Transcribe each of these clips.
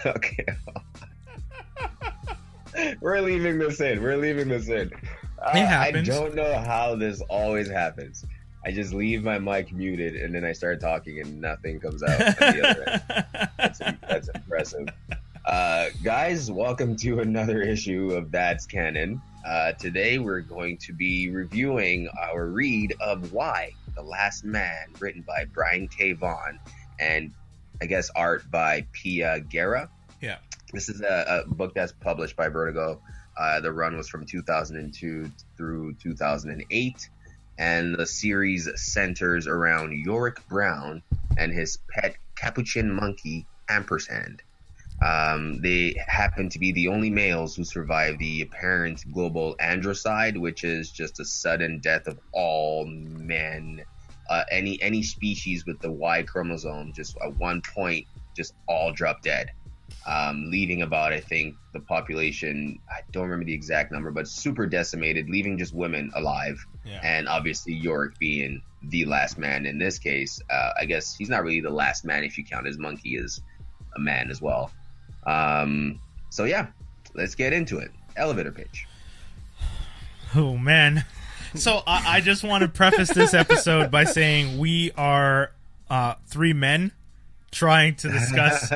Okay. We're leaving this in. It happens. I don't know how this always happens. I just leave my mic muted and then I start talking and nothing comes out on the other end. That's impressive. Guys, welcome to another issue of That's Canon. Today we're going to be reviewing our read of Why, The Last Man, written by Brian K. Vaughan, and I guess art by Pia Guerra. Yeah. This is a book that's published by Vertigo. The run was from 2002 through 2008. And the series centers around Yorick Brown and his pet capuchin monkey, Ampersand. They happen to be the only males who survive the apparent global androcide, which is just a sudden death of all men. Any species with the Y chromosome, just at one point, just all drop dead. Leaving about, I think, the population, I don't remember the exact number, but super decimated, leaving just women alive. Yeah. And obviously Yorick being the last man in this case. I guess he's not really the last man if you count his monkey as a man as well. So yeah, let's get into it. Elevator pitch. Oh, man. So I just want to preface this episode by saying we are three men trying to discuss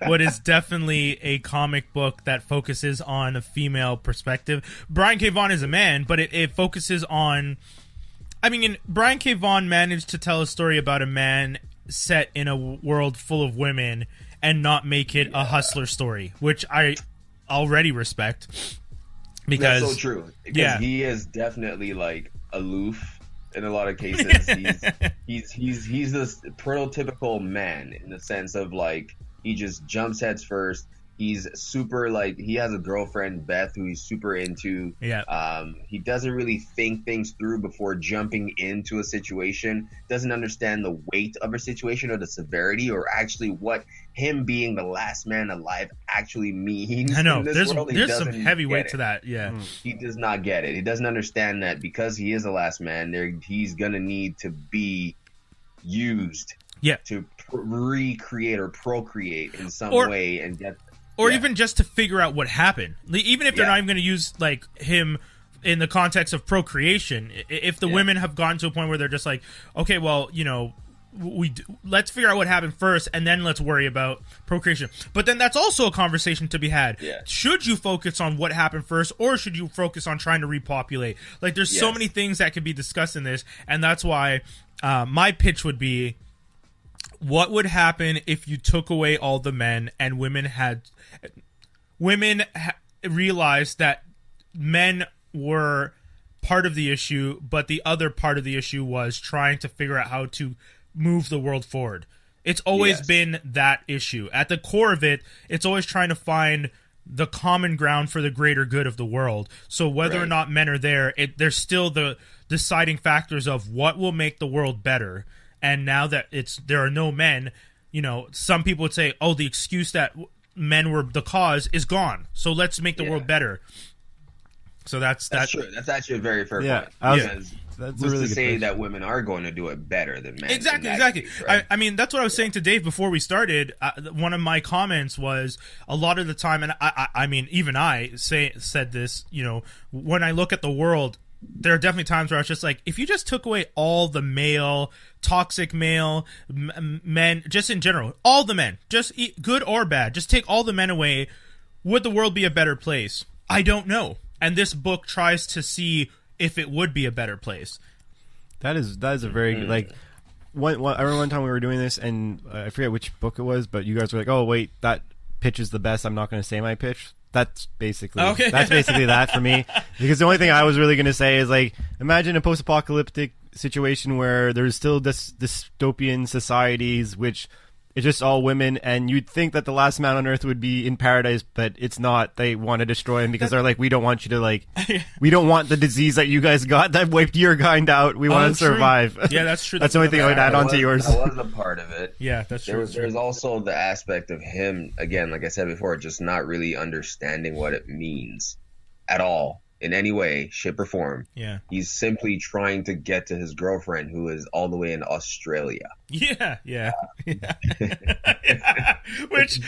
what is definitely a comic book that focuses on a female perspective. Brian K. Vaughan is a man, but it focuses on... I mean, Brian K. Vaughan managed to tell a story about a man set in a world full of women and not make it a hustler story, which I already respect. Because, that's so true. Because he is definitely, like, aloof. In a lot of cases, he's this prototypical man in the sense of, like, he just jumps heads first. He's super, like, he has a girlfriend, Beth, who he's super into. Yeah. He doesn't really think things through before jumping into a situation. Doesn't understand the weight of a situation or the severity or actually what him being the last man alive actually means. I know. There's some heavy weight to that. Yeah. He does not get it. He doesn't understand that because he is the last man, he's going to need to be used to recreate or procreate in some way and get... Or even just to figure out what happened. Even if they're not even going to use, like, him in the context of procreation. If the women have gotten to a point where they're just like, okay, well, you know, let's figure out what happened first, and then let's worry about procreation. But then that's also a conversation to be had. Yeah. Should you focus on what happened first, or should you focus on trying to repopulate? Like, there's so many things that could be discussed in this, and that's why my pitch would be, what would happen if you took away all the men and women realized that men were part of the issue, but the other part of the issue was trying to figure out how to move the world forward. It's always been that issue. At the core of it, it's always trying to find the common ground for the greater good of the world. So whether or not men are there, there's still the deciding factors of what will make the world better. And now that there are no men, you know, some people would say, oh, the excuse that men were the cause is gone. So let's make the world better. So that's true. That's actually a very fair point. Because that's really to say that women are going to do it better than men. Exactly. Case, right? I mean, that's what I was saying to Dave before we started. One of my comments was a lot of the time, and I mean, even I said this, you know, when I look at the world, there are definitely times where I was just like, if you just took away all the toxic male men, just in general, all the men, just good or bad, just take all the men away, would the world be a better place? I don't know. And this book tries to see if it would be a better place. That is a very, like, I remember one time we were doing this, and I forget which book it was, but you guys were like, oh, wait, that pitch is the best, I'm not going to say my pitch. That's basically that for me, because the only thing I was really going to say is, like, imagine a post-apocalyptic situation where there's still dystopian societies which it's just all women, and you'd think that the last man on Earth would be in paradise, but it's not. They want to destroy him because they're like, we don't want you to, like, we don't want the disease that you guys got that wiped your kind out. We want to survive. Yeah, that's true. That's the only thing I would add on to yours. That was a part of it. Yeah, that's true. There's also the aspect of him, again, like I said before, just not really understanding what it means at all. in any way, shape, or form. Yeah. He's simply trying to get to his girlfriend, who is all the way in Australia. Yeah. Which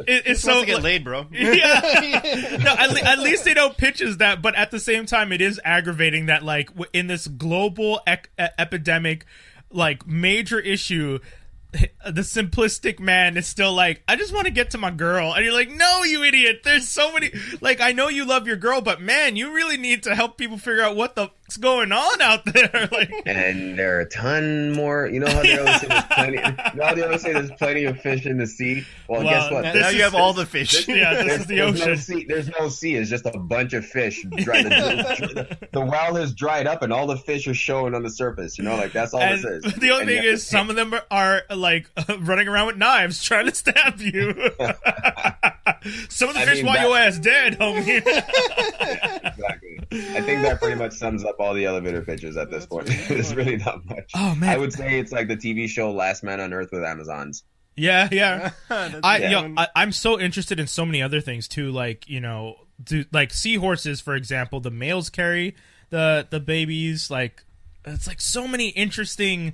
is so to get laid, bro. Yeah. No, at least they don't pitches that, but at the same time, it is aggravating that, like, in this global epidemic, like, major issue, the simplistic man is still like, I just want to get to my girl. And you're like, no, you idiot. There's so many, like, I know you love your girl, but man, you really need to help people figure out what the fuck's going on out there. Like, and there are a ton more. You know how they always say there's plenty. You know how they always say there's plenty of fish in the sea. Well, guess what? Now you have all the fish. This is the ocean. There's no sea. It's just a bunch of fish. The well has dried up, and all the fish are showing on the surface. You know, like that's all this is. The only thing is, some of them are like running around with knives trying to stab you. Some of the fish want your ass dead, homie. Exactly. I think that pretty much sums up all the elevator pitches at this point. There's really not much. Oh man, I would say it's like the TV show Last Man on Earth with Amazons. Yeah. I'm so interested in so many other things too. Like, you know, like seahorses, for example. The males carry the babies. Like, it's like so many interesting.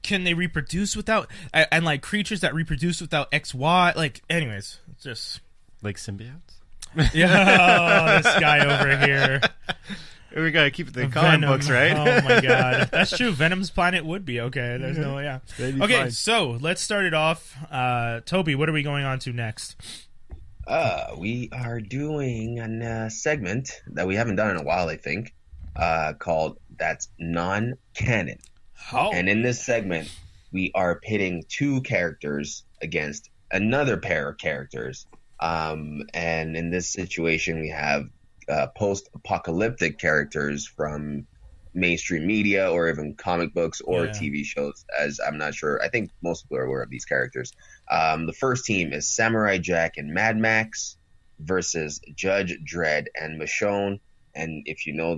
Can they reproduce without and like creatures that reproduce without XY? Like, anyways, just like symbiotes. Yeah, this guy over here. We gotta keep the comic books, right? Oh my god, that's true. Venom's planet would be okay. There's no, Okay, fine. so let's start it off. Toby, what are we going on to next? We are doing a segment that we haven't done in a while, I think, called That's Non-Canon. Oh. And in this segment, we are pitting two characters against another pair of characters. And in this situation, we have post-apocalyptic characters from mainstream media or even comic books or TV shows, as I'm not sure. I think most people are aware of these characters. The first team is Samurai Jack and Mad Max versus Judge Dredd and Michonne. And if you know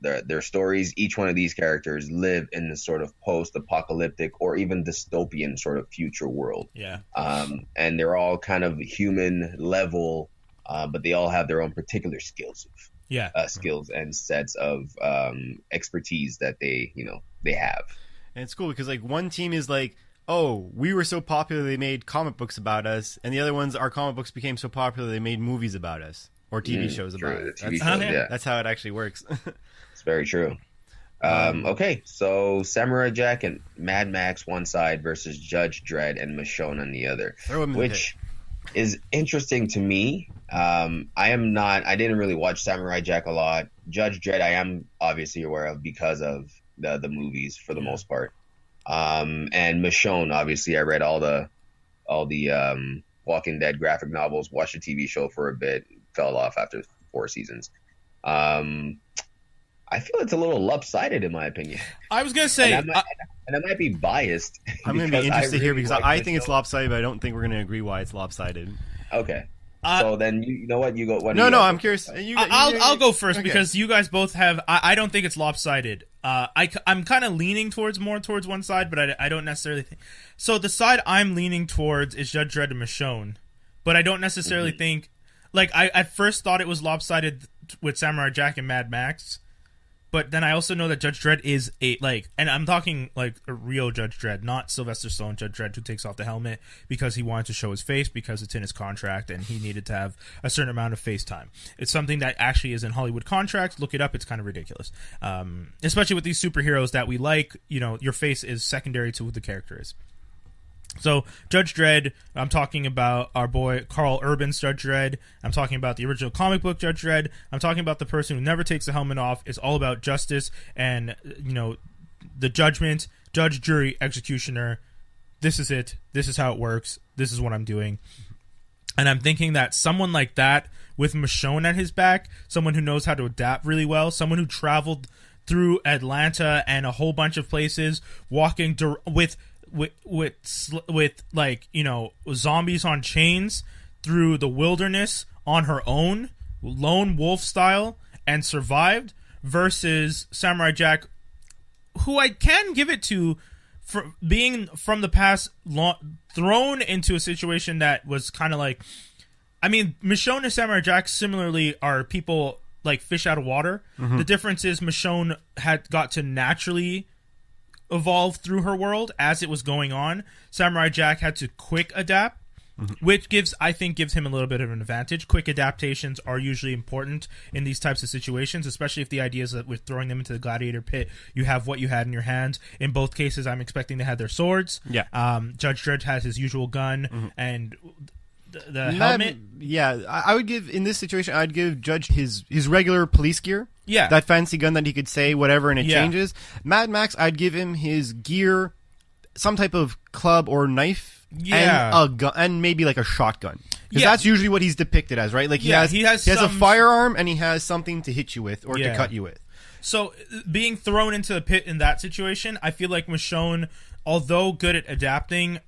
their stories, each one of these characters live in this sort of post-apocalyptic or even dystopian sort of future world. Yeah. And they're all kind of human level, but they all have their own particular skills and sets of expertise that they have. And it's cool because like one team is like, oh, we were so popular they made comic books about us, and the other ones, our comic books became so popular they made movies about us or TV shows about us. That's how it actually works. It's very true. Okay, so Samurai Jack and Mad Max one side versus Judge Dredd and Michonne on the other, which is interesting to me. I didn't really watch Samurai Jack a lot. Judge Dredd I am obviously aware of because of the movies for the most part. And Michonne, obviously I read all the Walking Dead graphic novels, watched the TV show for a bit, fell off after 4 seasons. I feel it's a little lopsided in my opinion. I was gonna say, and I might be biased. I'm gonna be interested here because I think it's lopsided, but I don't think we're gonna agree why it's lopsided. Okay. So then you know what you go. I'm curious. I'll go first because you guys both have. I don't think it's lopsided. I'm kind of leaning more towards one side, but I don't necessarily think. So the side I'm leaning towards is Judge Dredd and Michonne, but I don't necessarily think. Like I at first thought it was lopsided with Samurai Jack and Mad Max. But then I also know that Judge Dredd is and I'm talking like a real Judge Dredd, not Sylvester Stallone Judge Dredd who takes off the helmet because he wanted to show his face because it's in his contract and he needed to have a certain amount of face time. It's something that actually is in Hollywood contracts. Look it up. It's kind of ridiculous. Especially with these superheroes that we like, your face is secondary to who the character is. So, Judge Dredd, I'm talking about our boy Carl Urban's Judge Dredd. I'm talking about the original comic book Judge Dredd. I'm talking about the person who never takes the helmet off. It's all about justice and, the judgment, judge, jury, executioner. This is it. This is how it works. This is what I'm doing. And I'm thinking that someone like that with Michonne at his back, someone who knows how to adapt really well, someone who traveled through Atlanta and a whole bunch of places, walking with zombies on chains through the wilderness on her own, lone wolf style, and survived, versus Samurai Jack, who I can give it to for being from the past thrown into a situation that was kind of like, I mean, Michonne and Samurai Jack similarly are people like fish out of water. The difference is Michonne had got to naturally evolve through her world as it was going on. Samurai Jack had to quick adapt, which I think gives him a little bit of an advantage. Quick adaptations are usually important in these types of situations, especially if the idea is that with throwing them into the gladiator pit, you have what you had in your hands. In both cases, I'm expecting they had their swords. Yeah. Judge Dredd has his usual gun and the helmet. I would give, in this situation, I'd give Judge his regular police gear. Yeah. That fancy gun that he could say whatever and it changes. Mad Max, I'd give him his gear, some type of club or knife. And a gun, and maybe like a shotgun, because that's usually what he's depicted as, right? Like he has a firearm and he has something to hit you with or to cut you with. So being thrown into the pit in that situation, I feel like Michonne, although good at adapting,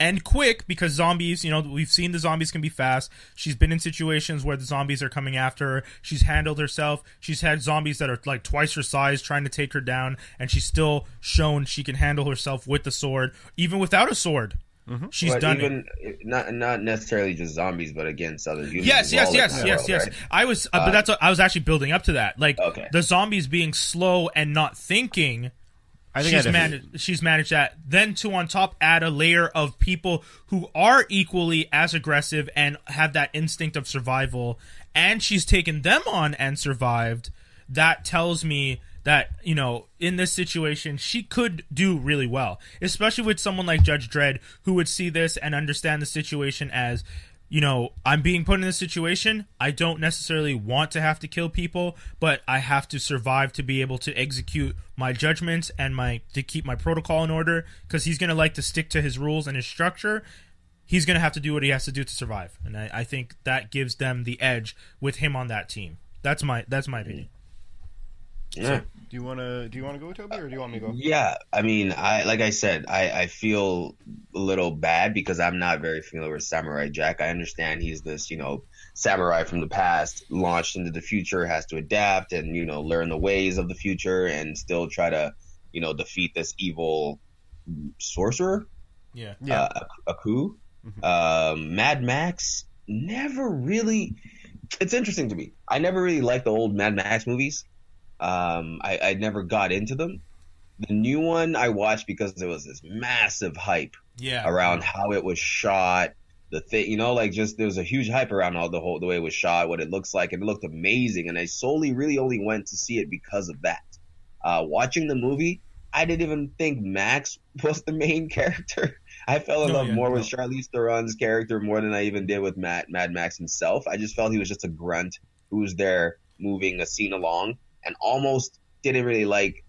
and quick, because zombies, we've seen the zombies can be fast. She's been in situations where the zombies are coming after her. She's handled herself. She's had zombies that are like twice her size trying to take her down, and she's still shown she can handle herself with the sword, even without a sword. She's done it. Not necessarily just zombies, but against other humans. Yes. Right? I was, but that's what I was actually building up to that. Like the zombies being slow and not thinking. I think she's managed that. Then to on top add a layer of people who are equally as aggressive and have that instinct of survival, and she's taken them on and survived. That tells me that, in this situation, she could do really well, especially with someone like Judge Dredd, who would see this and understand the situation as, I'm being put in this situation. I don't necessarily want to have to kill people, but I have to survive to be able to execute my judgments and to keep my protocol in order, because he's going to like to stick to his rules and his structure. He's going to have to do what he has to do to survive. And I think that gives them the edge with him on that team. That's my opinion. Yeah. So, do you want to go, Toby, or do you want me to go? Yeah, I mean, I feel a little bad because I'm not very familiar with Samurai Jack. I understand he's this, samurai from the past, launched into the future, has to adapt and, learn the ways of the future and still try to, defeat this evil sorcerer. Yeah. Aku. Mad Max never really. It's interesting to me. I never really liked the old Mad Max movies. I never got into them. The new one I watched because there was this massive hype around how it was shot. The thing, there was a huge hype around the way it was shot, what it looks like, and it looked amazing. And I really only went to see it because of that. Watching the movie, I didn't even think Max was the main character. I fell in love more with Charlize Theron's character more than I even did with Mad Max himself. I just felt he was just a grunt who was there moving a scene along. And almost didn't really like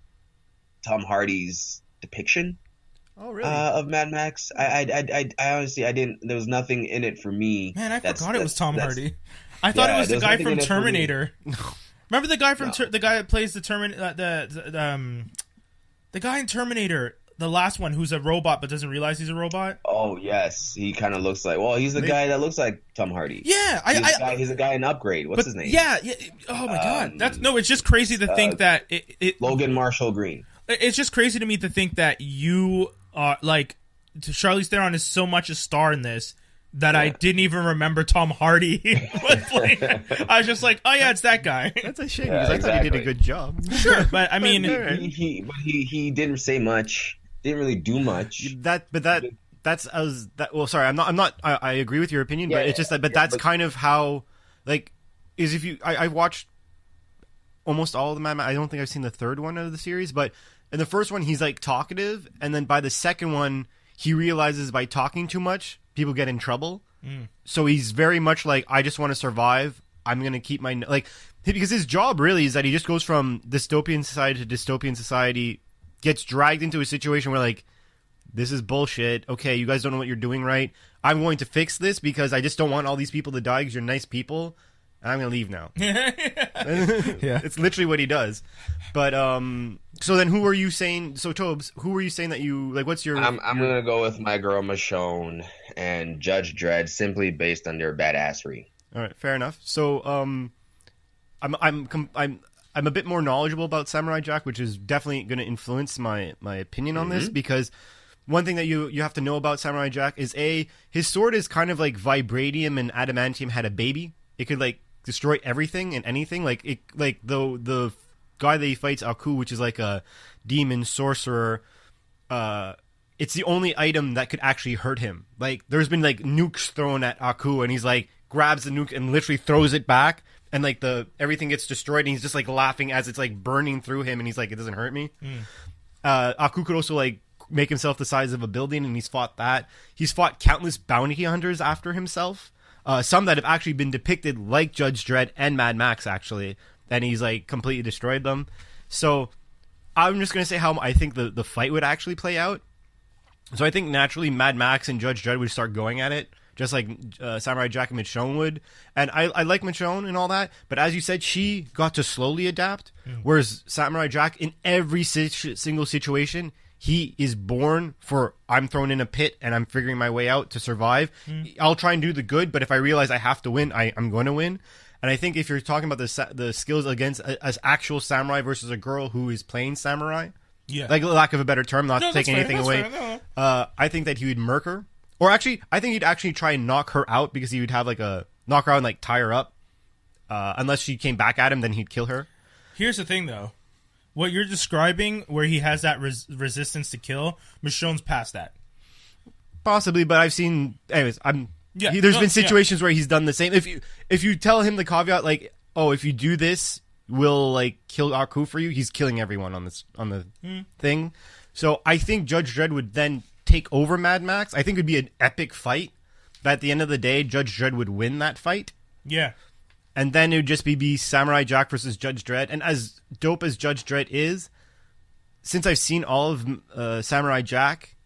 Tom Hardy's depiction of Mad Max. I honestly, I didn't. There was nothing in it for me. Man, I forgot it was Tom Hardy. I thought it was the guy from Terminator. Remember the guy from the guy that plays the guy in Terminator, the last one, who's a robot but doesn't realize he's a robot. Oh yes, he kind of looks like. Well, he's the guy that looks like Tom Hardy. Yeah, he's a guy in Upgrade. What's his name? Yeah. Oh my god, it's just crazy to think that Logan Marshall Green. It's just crazy to me to think that you are Charlize Theron is so much a star in this that I didn't even remember Tom Hardy was playing. I was just like, oh yeah, it's that guy. That's a shame because I thought he did a good job. Sure, but I mean, he didn't say much. Didn't really do much. I agree with your opinion, but it's just that. But that's kind of how, I watched almost all of them. I don't think I've seen the third one of the series, but in the first one he's like talkative, and then by the second one he realizes by talking too much people get in trouble. So he's very much like, I just want to survive. I'm gonna keep my because his job really is that he just goes from dystopian society to dystopian society. Gets dragged into a situation where this is bullshit. Okay, you guys don't know what you're doing right. I'm going to fix this because I just don't want all these people to die because you're nice people. And I'm going to leave now. It's literally what he does. But, so then who are you saying, Tobes, who are you saying that you, what's your... I'm going to go with my girl Michonne and Judge Dredd simply based on their badassery. All right, fair enough. So, I'm a bit more knowledgeable about Samurai Jack, which is definitely going to influence my opinion on this, because one thing that you have to know about Samurai Jack is his sword is kind of like vibranium and adamantium had a baby. It could destroy everything and anything. Like the guy that he fights, Aku, which is like a demon sorcerer. It's the only item that could actually hurt him. Like there's been like nukes thrown at Aku, and he's like grabs the nuke and literally throws it back, and like everything gets destroyed, and he's just like laughing as it's like burning through him, and he's like, it doesn't hurt me. Aku could also like make himself the size of a building, and he's fought that. He's fought countless bounty hunters after himself. Some that have actually been depicted like Judge Dredd and Mad Max, actually. And he's, like, completely destroyed them. So, I'm just going to say how I think the fight would actually play out. So, I think, naturally, Mad Max and Judge Dredd would start going at it, just like Samurai Jack and Michonne would. And I like Michonne and all that, but as you said, she got to slowly adapt, whereas Samurai Jack, in every single situation, he is born for, I'm thrown in a pit and I'm figuring my way out to survive. I'll try and do the good, but if I realize I have to win, I'm going to win. And I think if you're talking about the skills against as actual samurai versus a girl who is playing samurai, like lack of a better term, not to take anything away, I think that he would murk her. Or actually, I think he'd actually try and knock her out, because he would have like knock her out and like tie her up. Unless she came back at him, then he'd kill her. Here's the thing, though. What you're describing, where he has that resistance to kill, Michonne's past that. Possibly, but I've seen. Anyways, there's been situations where he's done the same. If you tell him the caveat, like, oh, if you do this, we'll like kill Aku for you. He's killing everyone on the thing. So I think Judge Dredd would then take over Mad Max. I think it would be an epic fight. But at the end of the day, Judge Dredd would win that fight. Yeah. And then it would just be Samurai Jack versus Judge Dredd. And as dope as Judge Dredd is, since I've seen all of Samurai Jack,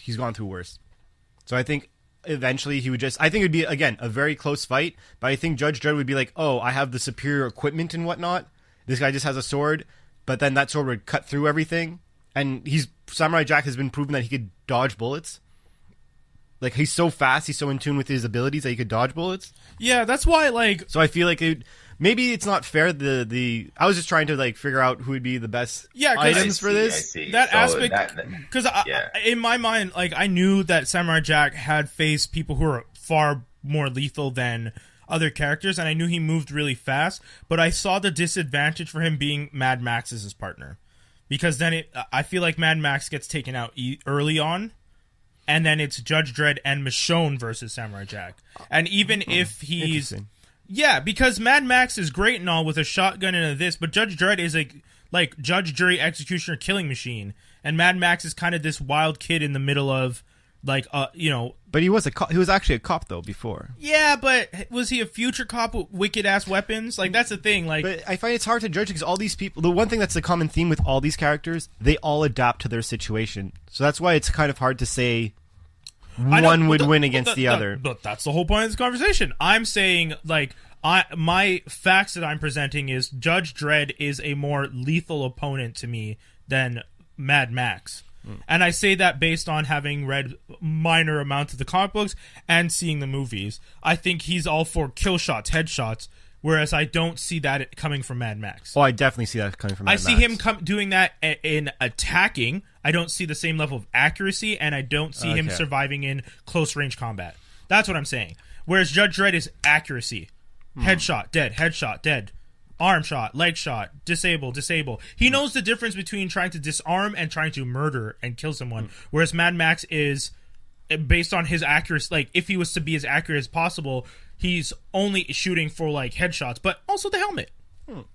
he's gone through worse. So I think eventually he would I think it would be, again, a very close fight. But I think Judge Dredd would be like, oh, I have the superior equipment and whatnot. This guy just has a sword. But then that sword would cut through everything. And Samurai Jack has been proven that he could dodge bullets. Like, he's so fast, he's so in tune with his abilities that he could dodge bullets. Yeah, that's why, like... So I feel like maybe it's not fair, I was just trying to, like, figure out who would be the best items for this. That aspect... Because in my mind, like, I knew that Samurai Jack had faced people who were far more lethal than other characters, and I knew he moved really fast, but I saw the disadvantage for him being Mad Max as his partner. Because then I feel like Mad Max gets taken out early on, and then it's Judge Dredd and Michonne versus Samurai Jack. And even if he's... Yeah, because Mad Max is great and all with a shotgun and this, but Judge Dredd is like judge, jury, executioner, killing machine. And Mad Max is kind of this wild kid in the middle of, like, you know... But he was actually a cop, though, before. Yeah, but was he a future cop with wicked-ass weapons? Like, that's the thing, like... But I find it's hard to judge, because all these people... The one thing that's the common theme with all these characters, they all adapt to their situation. So that's why it's kind of hard to say... One would win against the other. But that's the whole point of this conversation. I'm saying, like, my facts that I'm presenting is Judge Dredd is a more lethal opponent to me than Mad Max. And I say that based on having read minor amounts of the comic books and seeing the movies. I think he's all for kill shots, headshots, whereas I don't see that coming from Mad Max. Oh, I definitely see that coming from Mad Max. I see him doing that in attacking. I don't see the same level of accuracy, and I don't see him surviving in close-range combat. That's what I'm saying. Whereas Judge Dredd is accuracy. Headshot, dead. Arm shot, leg shot, disable. He knows the difference between trying to disarm and trying to murder and kill someone. Whereas Mad Max is, based on his accuracy, like, if he was to be as accurate as possible, he's only shooting for, like, headshots, but also the helmet.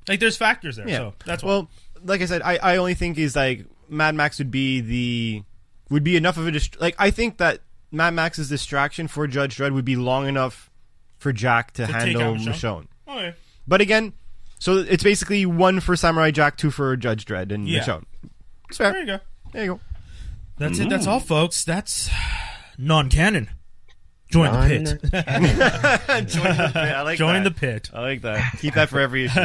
Like, there's factors there, so that's why. Well, like I said, I only think is, like, Mad Max would be enough of a like, I think that Mad Max's distraction for Judge Dredd would be long enough for Jack to handle Michonne. Oh, yeah. But again, so it's basically 1 for Samurai Jack, 2 for Judge Dredd and Michonne. It's fair. There you go. That's it. That's all, folks. That's non-canon. Join the pit. Join the pit. I like that. Keep that for every issue.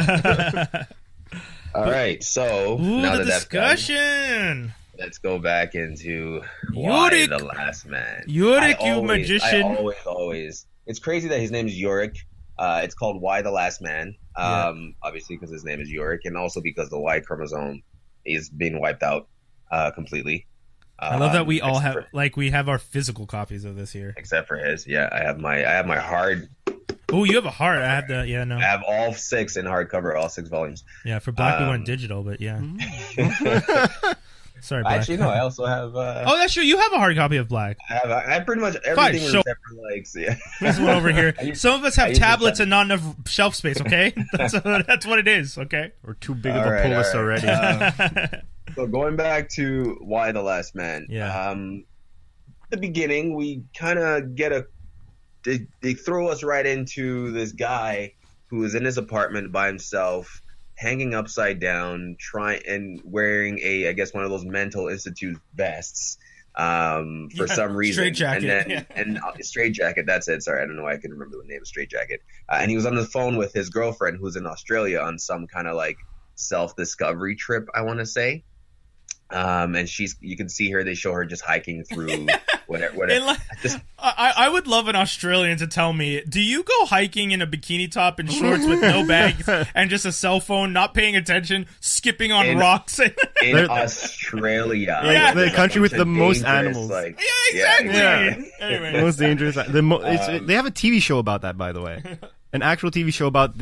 All right, so now the discussion. Let's go back into Why the Last Man. Yorick, you magician. I always. It's crazy that his name is Yorick. It's called Why the Last Man. Obviously because his name is Yorick, and also because the Y chromosome is being wiped out completely. I love that we all have we have our physical copies of this here, except for his. Yeah, I have my hard Oh, you have a hard. I have the no. I have all 6 in hardcover, all 6 volumes. Yeah, for Black we went digital, but yeah. Sorry, Black. Actually, no. I also have. Oh, that's true. You have a hard copy of Black. I have pretty much everything except for likes. Yeah. This one over here. Some of us have tablets and not enough shelf space. Okay, that's what it is. Okay, we're too big of a pull list already. So going back to Why the Last Man. Yeah. The beginning, we kind of get they throw us right into this guy who is in his apartment by himself, hanging upside down, and wearing I guess one of those mental institute vests for some reason. Straight jacket. And straight jacket, that's it. Sorry, I don't know why I couldn't remember the name of straight jacket. And he was on the phone with his girlfriend who's in Australia on some kind of like self-discovery trip, I want to say. And you can see her, they show her just hiking through whatever. I would love an Australian to tell me, do you go hiking in a bikini top and shorts with no bags and just a cell phone, not paying attention, skipping on rocks? In Australia. Yeah. The country with the most animals. Yeah, exactly. Yeah. Anyway. Most dangerous. They have a TV show about that, by the way. An actual TV show about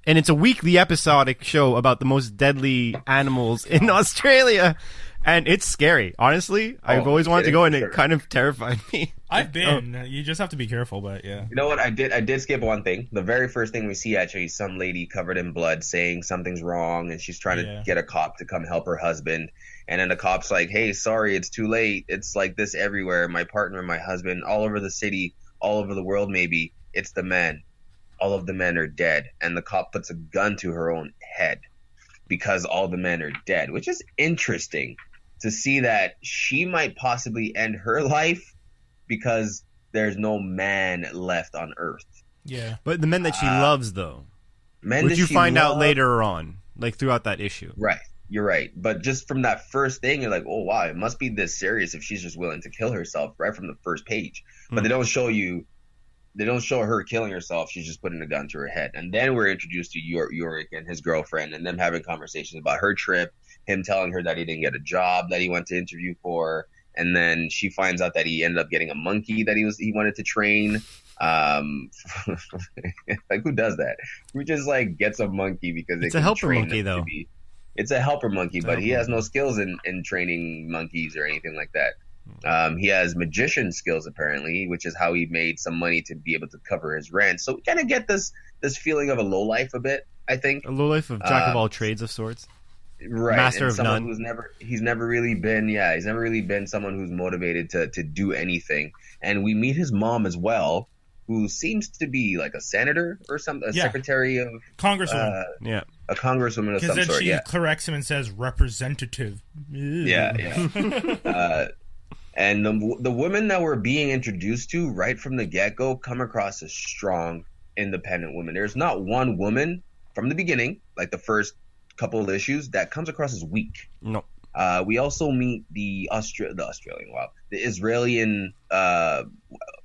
and it's a weekly episodic show about the most deadly animals in Australia. And it's scary. Honestly, I've always wanted to go, and it kind of terrified me. I've been. You just have to be careful, but yeah. You know what? I did skip one thing. The very first thing we see, actually, some lady covered in blood saying something's wrong, and she's trying to get a cop to come help her husband. And then the cop's like, hey, sorry, it's too late. It's like this everywhere. My partner and my husband, all over the city, all over the world maybe. It's the men. All of the men are dead. And the cop puts a gun to her own head because all the men are dead, which is interesting to see that she might possibly end her life because there's no man left on Earth. Yeah. But the men that she loves, though, which you find out later on, like throughout that issue. Right. You're right. But just from that first thing, you're like, oh, wow, it must be this serious if she's just willing to kill herself right from the first page. But they don't show her killing herself. She's just putting a gun to her head. And then we're introduced to Yorick and his girlfriend and them having conversations about her trip, him telling her that he didn't get a job that he went to interview for. And then she finds out that he ended up getting a monkey that he wanted to train. Like, who does that? Who just like gets a monkey because it's a helper monkey, though. It's a helper monkey, but he has no skills in training monkeys or anything like that. He has magician skills apparently, which is how he made some money to be able to cover his rent. So we kind of get this feeling of a lowlife a bit, I think. A lowlife of jack of all trades of sorts. Right. Master and of none. He's never really been someone who's motivated to do anything. And we meet his mom as well, who seems to be like a senator or something, secretary of congresswoman. A congresswoman of some sort. Because then she corrects him and says representative. Yeah. And the women that we're being introduced to right from the get-go come across as strong, independent women. There's not one woman from the beginning, like the first couple of issues, that comes across as weak. No. We also meet the Israeli, I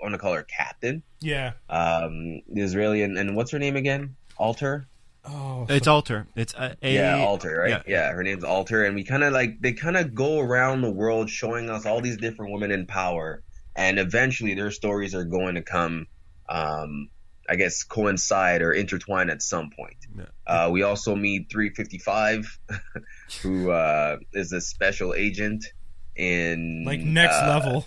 want to call her Captain. Yeah. The Israeli, and what's her name again? Alter? Oh, it's Alter. It's Alter, right? Yeah, her name's Alter, and they kind of go around the world showing us all these different women in power, and eventually their stories are going to come, I guess, coincide or intertwine at some point. Yeah. We also meet 355, who is a special agent in next level.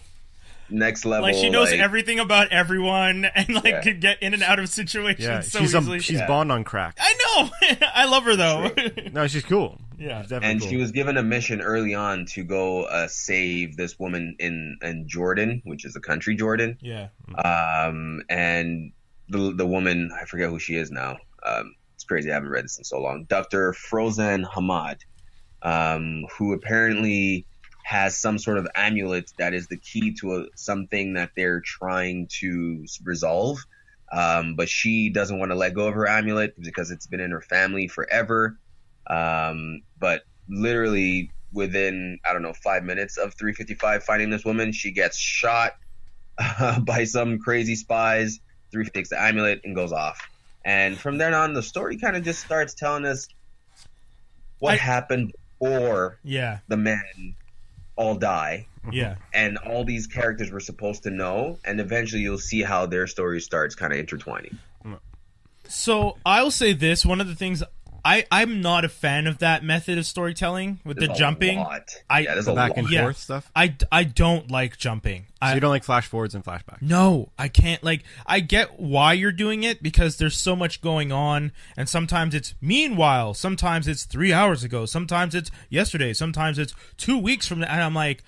Next level, like she knows everything about everyone and could get in and out of situations so easily. She's Bond on crack. I know. I love her though. No, she's cool. Yeah, she's and cool. She was given a mission early on to go save this woman in Jordan, which is a country, Jordan. Yeah. And the woman, I forget who she is now. It's crazy. I haven't read this in so long. Dr. Frozan Hamad, who apparently has some sort of amulet that is the key to something that they're trying to resolve. But she doesn't want to let go of her amulet because it's been in her family forever. But literally within, 5 minutes of 355 finding this woman, she gets shot by some crazy spies. 3 takes the amulet and goes off. And from then on, the story kind of just starts telling us what happened before the men all die, Yeah. And all these characters were supposed to know, and eventually you'll see how their story starts kind of intertwining. So I'll say this: one of the things I'm not a fan of that method of storytelling with the jumping. There's a back and forth stuff. I don't like jumping. So you don't like flash forwards and flashbacks? No, I can't. Like, I get why you're doing it because there's so much going on, and sometimes it's meanwhile, sometimes it's 3 hours ago, sometimes it's yesterday, sometimes it's 2 weeks from now, and I'm like.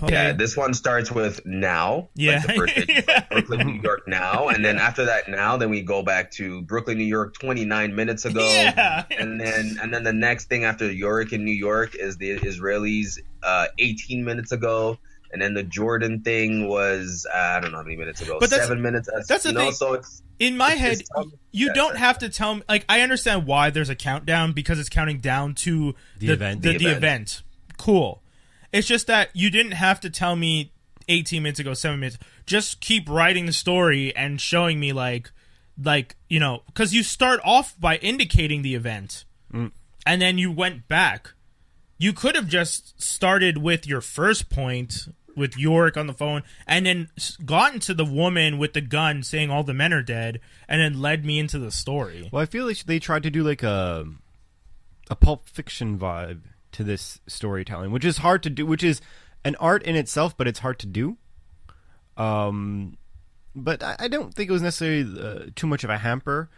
Okay. Yeah, this one starts with now. Yeah. Like the first page, like Brooklyn, New York now. And then after that now, then we go back to Brooklyn, New York 29 minutes ago. Yeah. And then the next thing after Yorick in New York is the Israelis 18 minutes ago. And then the Jordan thing was, I don't know how many minutes ago. But 7 minutes. That's the thing. So it's, in my head, you don't have to tell me. Like, I understand why there's a countdown because it's counting down to the event. Cool. It's just that you didn't have to tell me 18 minutes ago, 7 minutes. Just keep writing the story and showing me, like you know, because you start off by indicating the event, and then you went back. You could have just started with your first point with Yorick on the phone, and then gotten to the woman with the gun saying all the men are dead, and then led me into the story. Well, I feel like they tried to do like a Pulp Fiction vibe to this storytelling, which is hard to do, which is an art in itself, but it's hard to do. But I don't think it was necessarily too much of a hamper.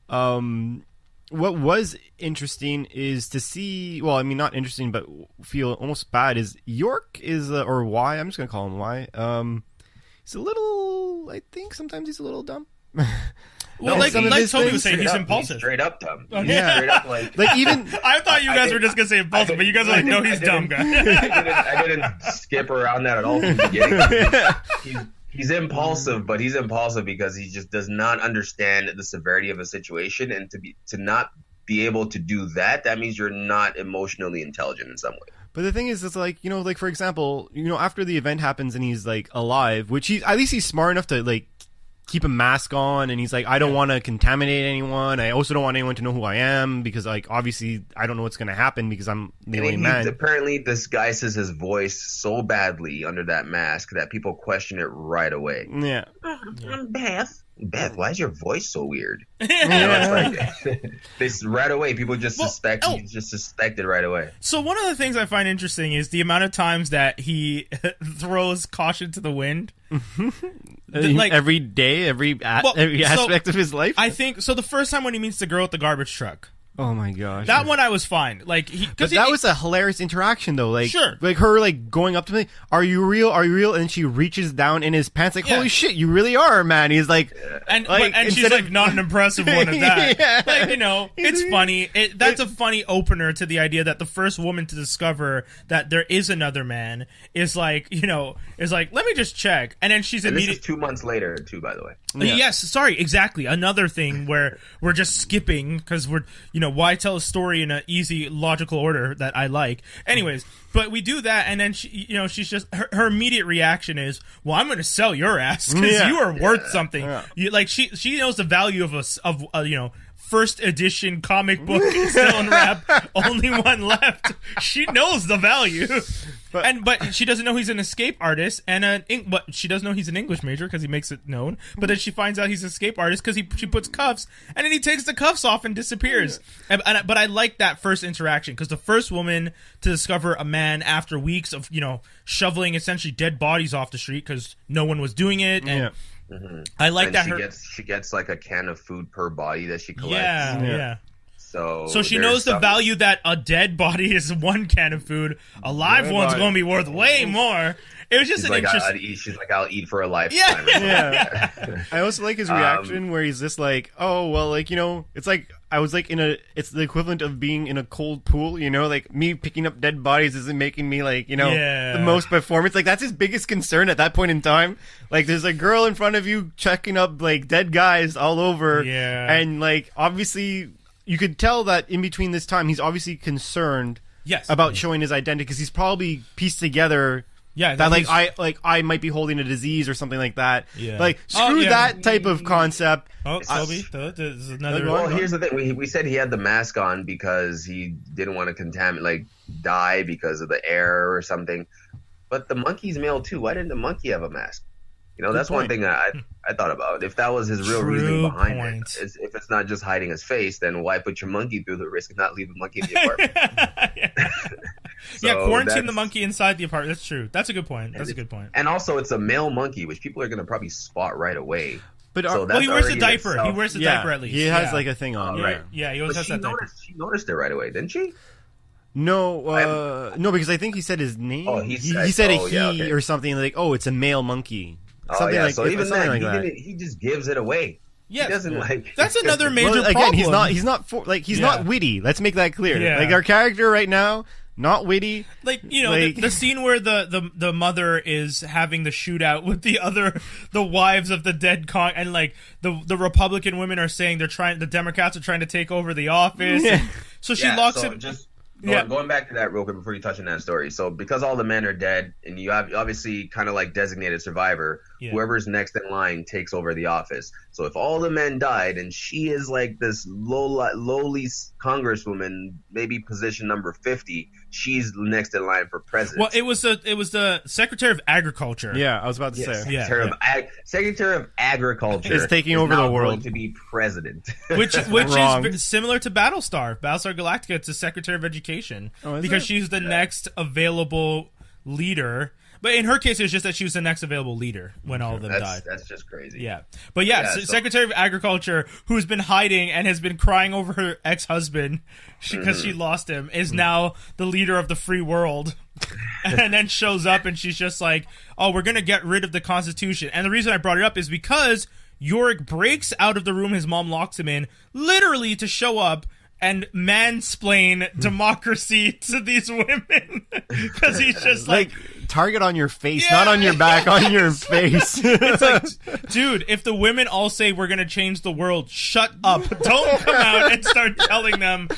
What was interesting is to see, well, I mean, not interesting, but feel almost bad is York is, or Y, I'm just going to call him Y. He's a little, I think sometimes he's a little dumb. Well, like Tobi was saying, he's impulsive. He's straight up dumb. Yeah. Straight up, like even. I thought you guys were just gonna say impulsive, but you guys are like, no, he's dumb, guy. I didn't skip around that at all from the beginning. He's impulsive, but he's impulsive because he just does not understand the severity of a situation, and to not be able to do that means you're not emotionally intelligent in some way. But the thing is, it's like, you know, like for example, you know, after the event happens and he's like alive, which at least he's smart enough to like keep a mask on, and he's like, I don't want to contaminate anyone. I also don't want anyone to know who I am because, like, obviously I don't know what's going to happen because I'm the only man. Apparently disguises his voice so badly under that mask that people question it right away. Yeah. I'm Beth, why is your voice so weird? Yeah. Right away, people just suspect. He just suspected right away. So one of the things I find interesting is the amount of times that he throws caution to the wind. Like every day, every aspect of his life. I think so. The first time when he meets the girl at the garbage truck. Oh my gosh! That one I was fine. Like, that was a hilarious interaction, though. Like, sure, like her like going up to me, "Are you real? Are you real?" And she reaches down in his pants, like, "Holy shit, you really are, man!" He's like, and she's like, not an impressive one at that. Yeah. Like, you know, it's funny. That's a funny opener to the idea that the first woman to discover that there is another man is like, you know, is like, let me just check, and then she's immediately 2 months later, too, by the way. Yeah. Yes, sorry, exactly. Another thing where we're just skipping because we're, you know, why tell a story in an easy, logical order that I like? Anyways, but we do that, and then she, you know, she's just her immediate reaction is, "Well, I'm going to sell your ass because you are worth something." Yeah. You, like she knows the value of you know, first edition comic book still unwrapped, only one left. She knows the value. But she doesn't know he's an escape artist, but she does know he's an English major because he makes it known. But then she finds out he's an escape artist because she puts cuffs, and then he takes the cuffs off and disappears. But I like that first interaction because the first woman to discover a man after weeks of, you know, shoveling essentially dead bodies off the street because no one was doing it. And I like that she gets like a can of food per body that she collects. Yeah. So she knows the something. value that a dead body is one can of food. A live one's going to be worth way more. It was just an interesting... She's like, I'll eat for a lifetime. Yeah. I also like his reaction where he's just like, oh, well, like, you know, it's like, I was like it's the equivalent of being in a cold pool, you know, like me picking up dead bodies isn't making me like, you know, the most performance. Like that's his biggest concern at that point in time. Like there's a girl in front of you checking up like dead guys all over. Yeah. And like, obviously... You could tell that in between this time, he's obviously concerned about showing his identity because he's probably pieced together that I might be holding a disease or something like that. Yeah. Like screw that type of concept. Oh, Tobi, there's another. Well, here's the thing: we said he had the mask on because he didn't want to die because of the air or something. But the monkey's male too. Why didn't the monkey have a mask? That's point. one thing I thought about. If that was his real reasoning behind it, if it's not just hiding his face, then why put your monkey through the risk of not leaving the monkey in the apartment? Quarantine the monkey inside the apartment. That's true. That's a good point. And also, it's a male monkey, which people are going to probably spot right away. But he wears a diaper. He wears a diaper at least. He has like a thing on. Right. Yeah, he always has that diaper. She noticed it right away, didn't she? No, no, because I think he said his name. Oh, he said okay. Or something like, "Oh, it's a male monkey." Something like so even then, like he just gives it away. Yeah, he doesn't like. That's another major problem. Again, he's not witty. Let's make that clear. Yeah. Like our character right now, not witty. Like the scene where the mother is having the shootout with the wives of the dead and like the Republican women are saying the Democrats are trying to take over the office. Yeah. So she locks him. Going back to that real quick before you touch on that story. So because all the men are dead and you have obviously kind of like designated survivor, whoever's next in line takes over the office. So if all the men died and she is like this lowly congresswoman, maybe position number 50, she's next in line for president. Well, it was the Secretary of Agriculture. Yeah, I was about to say. Secretary of Agriculture is taking over the world to be president, which is similar to Battlestar Galactica. It's the Secretary of Education because she's the next available leader. But in her case, it was just that she was the next available leader when all of them died. That's just crazy. Yeah. But Secretary of Agriculture, who's been hiding and has been crying over her ex-husband because she lost him, is now the leader of the free world. And then shows up and she's just like, oh, we're going to get rid of the Constitution. And the reason I brought it up is because Yorick breaks out of the room his mom locks him in, literally to show up and mansplain democracy to these women. Because he's just like target on your face, not on your back, on your face. It's like, dude, if the women all say we're going to change the world, shut up. Don't come out and start telling them,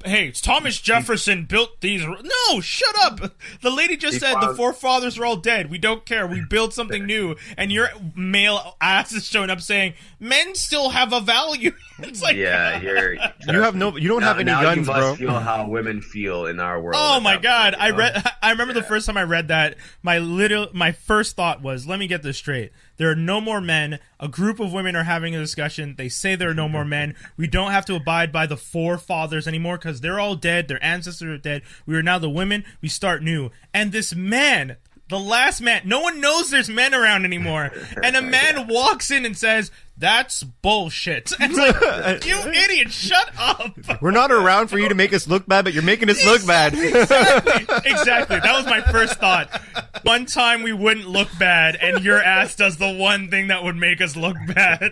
hey, Thomas Jefferson built these. No, shut up. The lady just said the forefathers are all dead. We don't care. We build something new. And your male ass is showing up saying men still have a value. It's like, you don't have any guns, you must bro. Feel how women feel in our world. Oh my God. I remember the first time I read that, my first thought was, let me get this straight. There are no more men. A group of women are having a discussion. They say there are no more men. We don't have to abide by the forefathers anymore because they're all dead. Their ancestors are dead. We are now the women. We start new. And this man, the last man, no one knows there's men around anymore. And a man walks in and says, that's bullshit. And it's like, you idiot, shut up. We're not around for you to make us look bad, but you're making us look bad. Exactly. That was my first thought. One time we wouldn't look bad, and your ass does the one thing that would make us look bad.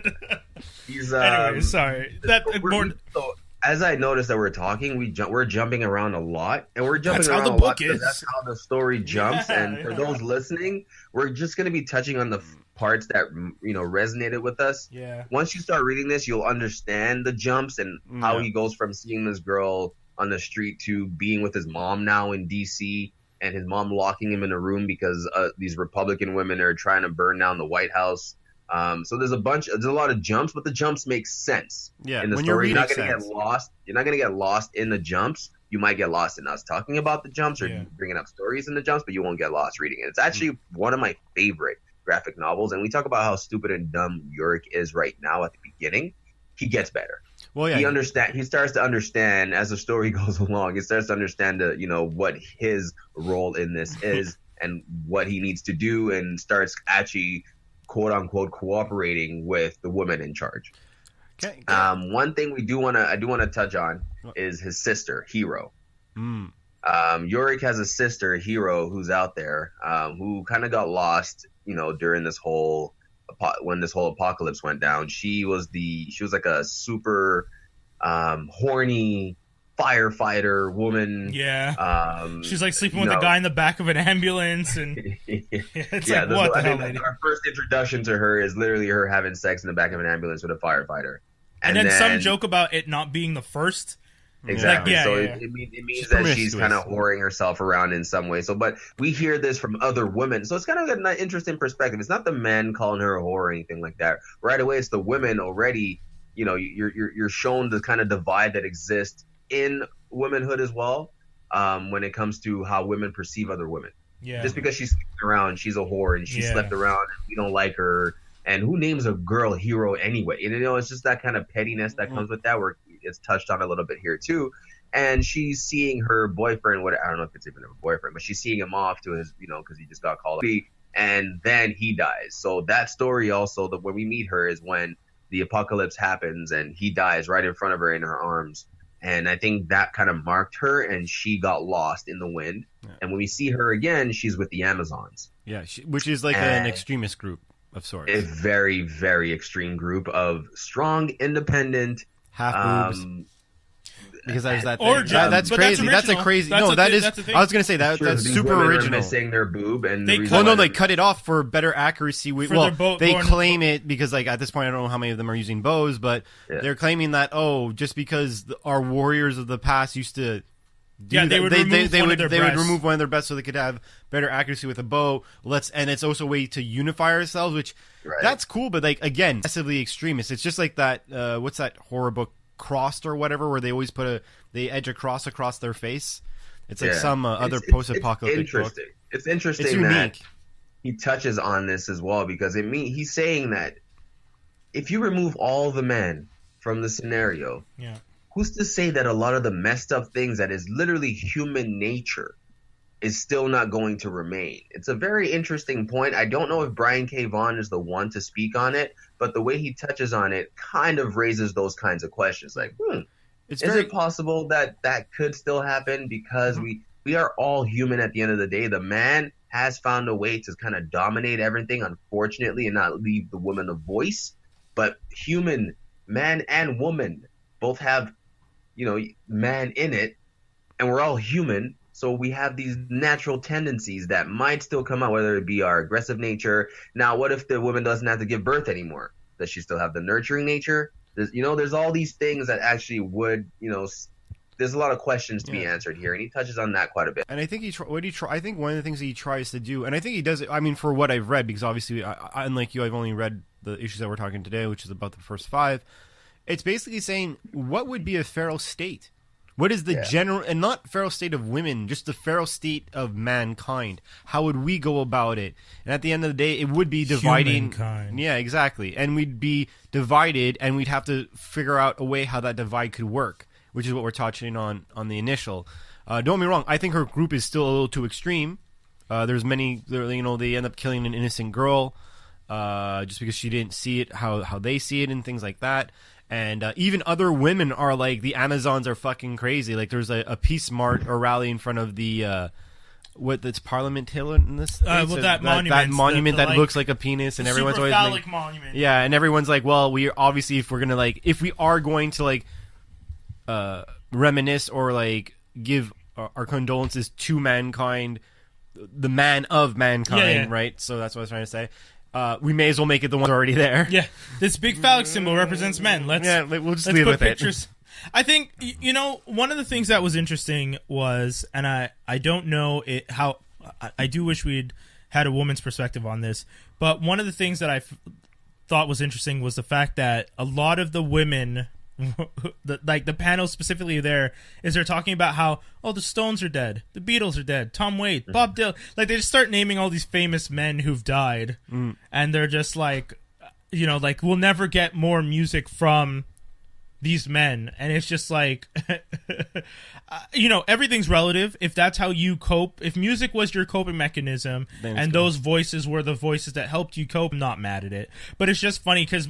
Anyway, sorry. So, as I noticed that we're talking, we're jumping around a lot, and we're jumping around a lot. That's how the book is. That's how the story jumps. And for those listening, we're just going to be touching on the parts that resonated with us. Yeah. Once you start reading this, you'll understand the jumps and how he goes from seeing this girl on the street to being with his mom now in DC, and his mom locking him in a room because these Republican women are trying to burn down the White House. So there's a lot of jumps, but the jumps make sense. Yeah, in the story, you're not going to get lost. You're not going to get lost in the jumps. You might get lost in us talking about the jumps or bringing up stories in the jumps, but you won't get lost reading it. It's actually one of my favorite graphic novels, and we talk about how stupid and dumb Yorick is right now at the beginning. He gets better. Well, yeah, he starts to understand as the story goes along. He starts to understand what his role in this is and what he needs to do, and starts actually quote unquote cooperating with the woman in charge. Okay. One thing I do want to touch on is his sister, Hero. Yorick has a sister, Hero, who's out there, who kind of got lost, during this whole when this whole apocalypse went down. She was like a super horny firefighter woman. Yeah. She's like sleeping with a guy in the back of an ambulance, and it's like, what the hell, lady? Our first introduction to her is literally her having sex in the back of an ambulance with a firefighter. And then some joke about it not being the first. Exactly. It means that she's kind of whoring herself around in some way. So, but we hear this from other women. So it's kind of an interesting perspective. It's not the men calling her a whore or anything like that. Right away, it's the women already. You're shown the kind of divide that exists in womanhood as well, when it comes to how women perceive other women. Yeah. Just because she's sleeping around, she's a whore and she slept around and we don't like her. And who names a girl hero anyway? You know, it's just that kind of pettiness that comes with that, where it's touched on a little bit here too. And she's seeing her boyfriend, I don't know if it's even a boyfriend, but she's seeing him off to his, you know, because he just got called up. And then he dies. So that story also, when we meet her, is when the apocalypse happens and he dies right in front of her in her arms. And I think that kind of marked her, and she got lost in the wind. Yeah. And when we see her again, she's with the Amazons. Yeah, which is like an extremist group of sorts. A very, very extreme group of strong, independent... half boobs. Because there's that thing. That's crazy. That's a crazy... That's I was going to say, that's super original. Are missing their boob. And they cut it off for better accuracy. They claim it because, like, at this point, I don't know how many of them are using bows, but they're claiming that, just because our warriors of the past used to... they would remove one of their breasts so they could have better accuracy with a bow. And it's also a way to unify ourselves, which that's cool. But like again, massively extremist. It's just like that. What's that horror book, Crossed or whatever, where they always they edge a cross across their face. It's like some other post-apocalyptic book. It's interesting that he touches on this as well, because he's saying that if you remove all the men from the scenario, who's to say that a lot of the messed up things that is literally human nature is still not going to remain? It's a very interesting point. I don't know if Brian K. Vaughan is the one to speak on it, but the way he touches on it kind of raises those kinds of questions. Like, is it possible that that could still happen? Because we are all human at the end of the day. The man has found a way to kind of dominate everything, unfortunately, and not leave the woman a voice. But human, man and woman, both have, man in it, and we're all human. So we have these natural tendencies that might still come out, whether it be our aggressive nature. Now, what if the woman doesn't have to give birth anymore? Does she still have the nurturing nature? There's all these things that actually would, there's a lot of questions to be answered here, and he touches on that quite a bit. And I think I think one of the things that he tries to do, and I think he does it, I mean, for what I've read, because obviously, unlike you, I've only read the issues that we're talking today, which is about the first 5. It's basically saying, what would be a feral state? What is the general, and not feral state of women, just the feral state of mankind? How would we go about it? And at the end of the day, it would be dividing. Humankind. Yeah, exactly. And we'd be divided, and we'd have to figure out a way how that divide could work, which is what we're touching on the initial. Don't get me wrong, I think her group is still a little too extreme. There's many, they end up killing an innocent girl just because she didn't see it how they see it and things like that. And even other women are like, the Amazons are fucking crazy. Like, there's a peace march or rally in front of the it's Parliament Hill in this. That monument that looks like a penis, and everyone's always phallic monument. Yeah, and everyone's like, well, we obviously, if we are going to reminisce or give our condolences to mankind, the man of mankind, right? So that's what I was trying to say. We may as well make it the one already there. Yeah, this big phallic symbol represents men. We'll just leave with pictures. I think, one of the things that was interesting was, and I don't know how, I do wish we'd had a woman's perspective on this, but one of the things that I thought was interesting was the fact that a lot of the women, the panel specifically there, is they're talking about how, the Stones are dead, the Beatles are dead, Tom Waits, Bob Dylan, they just start naming all these famous men who've died, and they're just we'll never get more music from these men, and it's just everything's relative. If that's how you cope, if music was your coping mechanism, and those voices were the voices that helped you cope, I'm not mad at it, but it's just funny because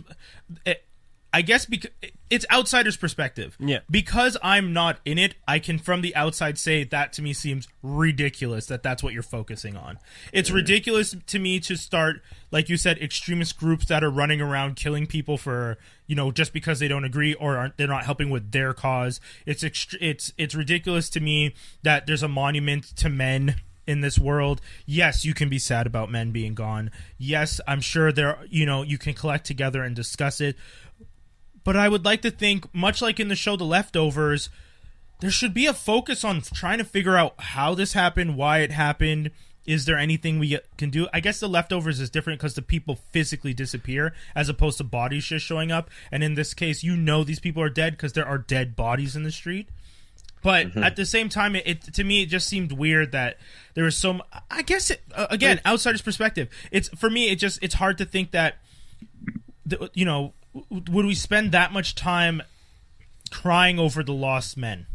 I guess because it's outsider's perspective. Yeah. Because I'm not in it, I can from the outside say that to me seems ridiculous that's what you're focusing on. It's ridiculous to me to start, like you said, extremist groups that are running around killing people for, just because they don't agree or they're not helping with their cause. It's ridiculous to me that there's a monument to men in this world. Yes, you can be sad about men being gone. Yes, I'm sure you can collect together and discuss it. But I would like to think, much like in the show The Leftovers, there should be a focus on trying to figure out how this happened, why it happened. Is there anything we can do? I guess The Leftovers is different because the people physically disappear as opposed to bodies just showing up. And in this case, these people are dead because there are dead bodies in the street. But at the same time, it to me it just seemed weird that there was so. I guess again, outsider's perspective. It's for me. It's hard to think that, would we spend that much time crying over the lost men?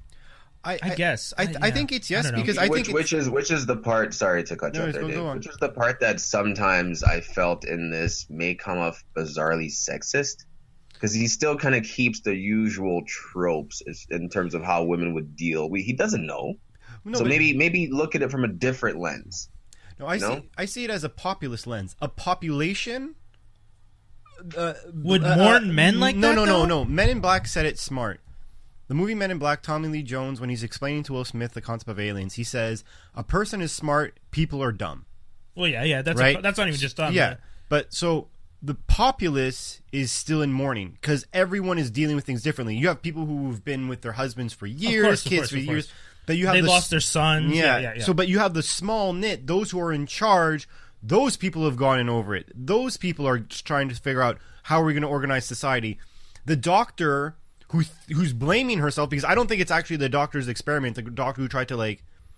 I guess. I think it's yes, because which is the part. Sorry to cut you off there, Dave. Which is the part that sometimes I felt in this may come off bizarrely sexist, because he still kind of keeps the usual tropes in terms of how women would deal. He doesn't know, so maybe look at it from a different lens. No, I see it as a populist lens. A population would mourn men like that. No. Men in Black said it smart. The movie Men in Black, Tommy Lee Jones, when he's explaining to Will Smith the concept of aliens, he says, a person is smart, people are dumb. Well, yeah, that's right? That's not even just dumb. Yeah, but so the populace is still in mourning because everyone is dealing with things differently. You have people who've been with their husbands for years, kids for years. But you have they lost their sons. Yeah. So, but you have the small knit, those who are in charge. Those people have gone in over it. Those people are trying to figure out how are we going to organize society. The doctor who's blaming herself, because I don't think it's actually the doctor's experiment, the doctor who tried to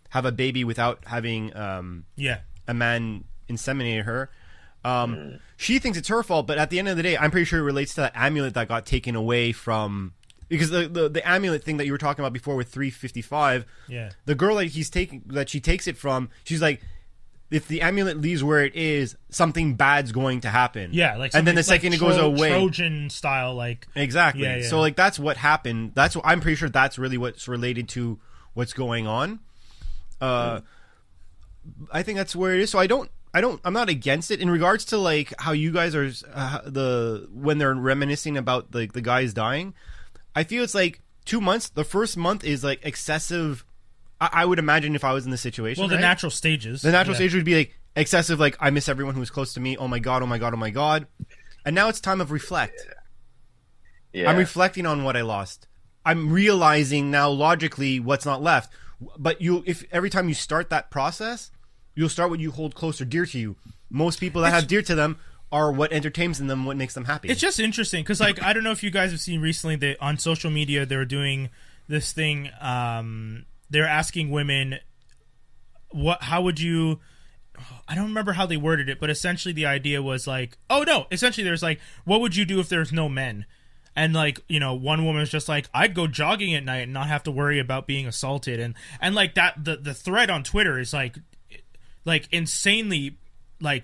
have a baby without having a man inseminate her. She thinks it's her fault, but at the end of the day, I'm pretty sure it relates to that amulet that got taken away from, because the amulet thing that you were talking about before with 355, the girl that she takes it from, she's like, if the amulet leaves where it is, something bad's going to happen. Yeah, and then the second it goes away, Trojan style, exactly. Yeah. So that's what happened. I'm pretty sure that's really what's related to what's going on. I think that's where it is. So I'm not against it in regards to how you guys are when they're reminiscing about the guys dying. I feel it's 2 months. The first month is excessive. I would imagine if I was in the situation. Well, the natural stages. The natural stage would be excessive. I miss everyone who was close to me. Oh my god. Oh my god. Oh my god. And now it's time of reflect. Yeah. I'm reflecting on what I lost. I'm realizing now logically what's not left. But if every time you start that process, you'll start what you hold close or dear to you. Most people that have dear to them are what entertains them, what makes them happy. It's just interesting because I don't know if you guys have seen recently that on social media they were doing this thing. They're asking women, how would you, I don't remember how they worded it, but essentially the idea was essentially there's what would you do if there's no men? And one woman was just I'd go jogging at night and not have to worry about being assaulted. And that, the thread on Twitter is insanely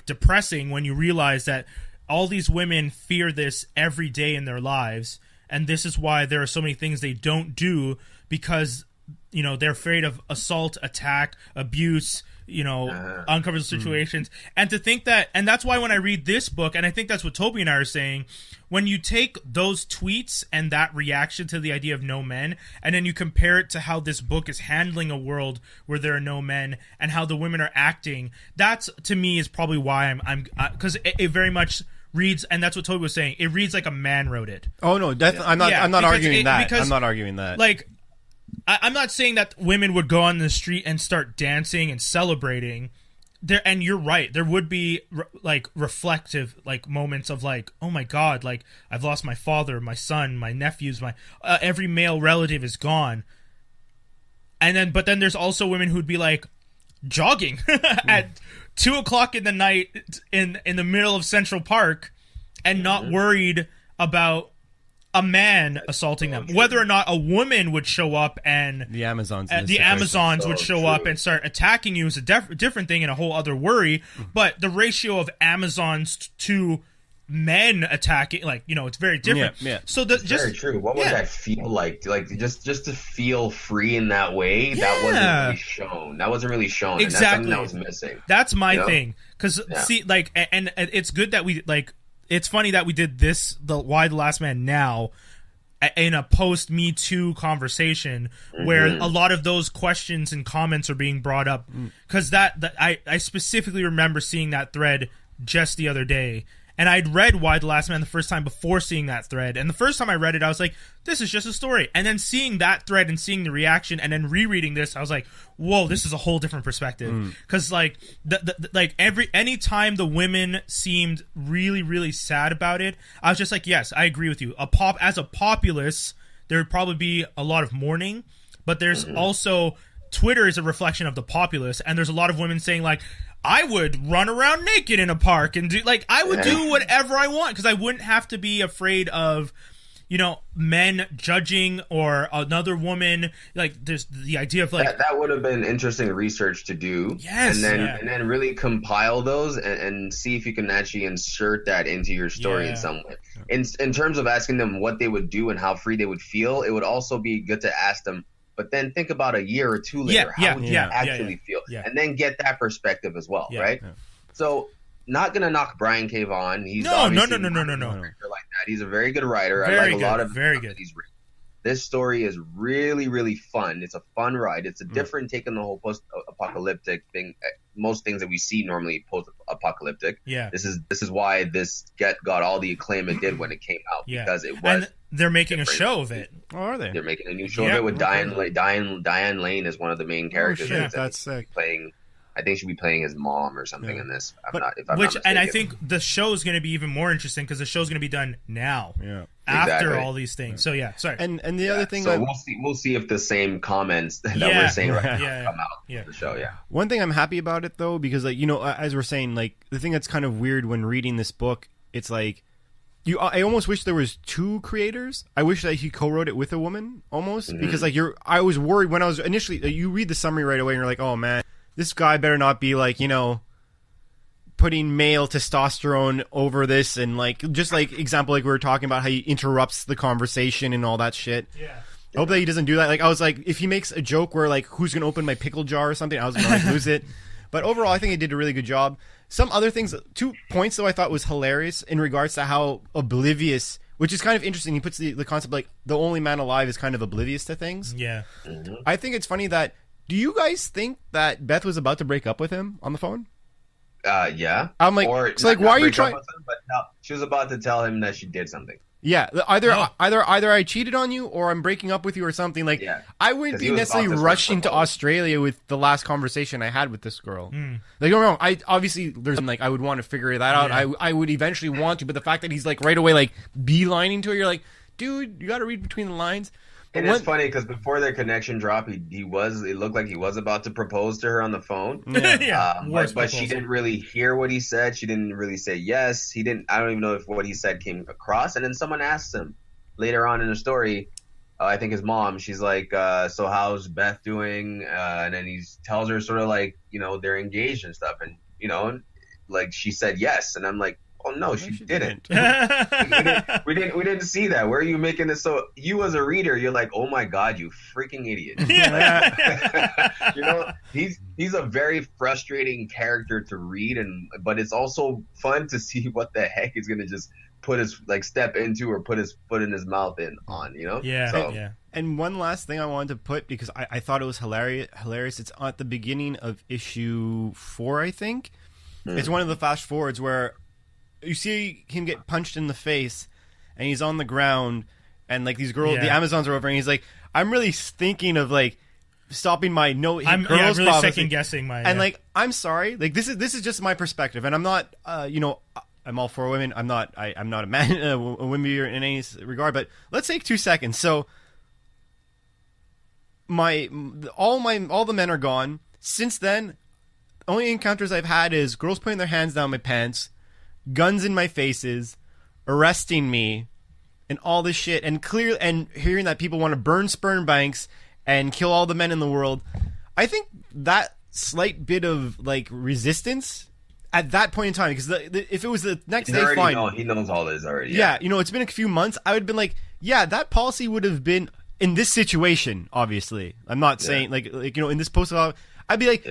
depressing when you realize that all these women fear this every day in their lives. And this is why there are so many things they don't do, because they're afraid of assault, attack, abuse, uncomfortable situations. And to think that, and that's why when I read this book, and I think that's what Tobi and I are saying, when you take those tweets and that reaction to the idea of no men, and then you compare it to how this book is handling a world where there are no men and how the women are acting, that's, to me, is probably why because it very much reads, and that's what Tobi was saying, it reads like a man wrote it. Oh no, I'm not arguing that. I'm not arguing that. I'm not saying that women would go on the street and start dancing and celebrating. And you're right. There would be reflective moments of oh my god, I've lost my father, my son, my nephews, my every male relative is gone. But then there's also women who'd be jogging at 2:00 in the night in the middle of Central Park and not worried about a man assaulting them. Whether or not a woman would show up and the Amazons would show up and start attacking you is a different thing and a whole other worry. But the ratio of Amazons to men attacking, it's very different. Yeah. So very true. What would that feel like? Just to feel free in that way. That wasn't really shown. Exactly. And that's something that was missing. That's my thing. Because and it's good that we it's funny that we did this, Why the Last Man now, in a post Me Too conversation where a lot of those questions and comments are being brought up. Because I specifically remember seeing that thread just the other day. And I'd read Why the Last Man the first time before seeing that thread. And the first time I read it, I was like, this is just a story. And then seeing that thread and seeing the reaction and then rereading this, I was like, whoa, this is a whole different perspective. Because any time the women seemed really, really sad about it, I was just like, yes, I agree with you. As a populace, there would probably be a lot of mourning. but there's also Twitter is a reflection of the populace, and there's a lot of women saying like, I would run around naked in a park and do like I would do whatever I want because I wouldn't have to be afraid of, you know, men judging or another woman. Like there's the idea of like that would have been interesting research to do. Yes, and then really compile those and see if you can actually insert that into your story in some way. In terms of asking them what they would do and how free they would feel, it would also be good to ask them. But then think about a year or two later, how would you actually feel? Yeah. And then get that perspective as well, right? Yeah. So, not going to knock Brian K. Vaughan. He's no. Like that. He's a very good writer. I like a lot of very good. He's written. This story is really, really fun. It's a fun ride. It's a different take on the whole post-apocalyptic thing. Most things that we see normally post-apocalyptic. Yeah. This is why this got all the acclaim it did when it came out because it was. And they're making a show of it. Oh, are they? They're making a new show of it with Diane Lane is one of the main characters. Oh, shit, that's sick. I think she'll be playing his mom or something in this. I'm not mistaken. And I think the show is going to be even more interesting because the show's going to be done now. Yeah. After all these things. So sorry. And the other thing, so we'll see if the same comments that we're saying right now come out in the show. Yeah. One thing I'm happy about it though, because like, you know, as we're saying, like the thing that's kind of weird when reading this book, it's like I almost wish there was two creators. I wish that he co-wrote it with a woman almost because like I was worried when I was initially you read the summary right away and you're like, oh man, this guy better not be like, you know, putting male testosterone over this and like just like example like we were talking about how he interrupts the conversation and all that shit. Yeah. I hope that he doesn't do that. Like I was like, if he makes a joke where like who's gonna open my pickle jar or something, I was gonna like lose it. But overall, I think he did a really good job. Some other things, 2 points though, I thought was hilarious in regards to how oblivious, which is kind of interesting. He puts the concept like the only man alive is kind of oblivious to things. Yeah. I think it's funny that. Do you guys think that Beth was about to break up with him on the phone? Yeah. I'm like, or so like, why are you trying? But no, she was about to tell him that she did something. Yeah, either I cheated on you or I'm breaking up with you or something. Like, I wouldn't be necessarily rushing to Australia with the last conversation I had with this girl. Like, don't wrong. I obviously there's like I would want to figure that out. I would eventually want to, but the fact that he's like right away like beelining to her, you're like, dude, you got to read between the lines. And it's funny because before their connection dropped, it looked like he was about to propose to her on the phone. But she didn't really hear what he said. She didn't really say yes. I don't even know if what he said came across. And then someone asked him later on in the story, I think his mom, she's like, so how's Beth doing? And then he tells her sort of like, you know, they're engaged and stuff. And, you know, like she said yes. And I'm like, oh no, she didn't. we didn't see that. Where are you making this? So you as a reader, you're like, oh my god, you freaking idiot. Like, you know, he's a very frustrating character to read, but it's also fun to see what the heck he's gonna just put his step into or put his foot in his mouth on. You know? Yeah. And one last thing I wanted to put because I thought it was hilarious. It's at the beginning of issue 4, I think. It's one of the fast forwards where you see him get punched in the face and he's on the ground and like these girls, the Amazons are over and he's like, I'm really thinking of like stopping my I'm really second guessing my and like I'm sorry, like this is just my perspective and I'm not you know, I'm all for women. I'm not a man, a woman beater in any regard, but let's take 2 seconds. So all the men are gone. Since then, only encounters I've had is girls putting their hands down my pants, guns in my faces, arresting me, and all this shit, and hearing that people want to burn sperm banks and kill all the men in the world. I think that slight bit of like resistance at that point in time, because if it was the next day, fine. He knows all this already. Yeah, you know, it's been a few months. I would have been like, yeah, that policy would have been in this situation. Obviously, I'm not saying like you know, in this post, I'd be like.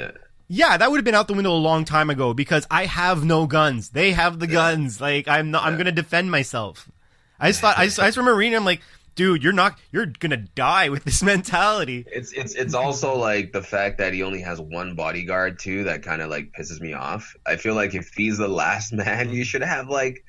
Yeah, that would have been out the window a long time ago because I have no guns. They have the guns. Like I'm going to defend myself. I just remember reading. I'm like, dude, you're going to die with this mentality. It's also like the fact that he only has one bodyguard too. That kind of like pisses me off. I feel like if he's the last man, you should have like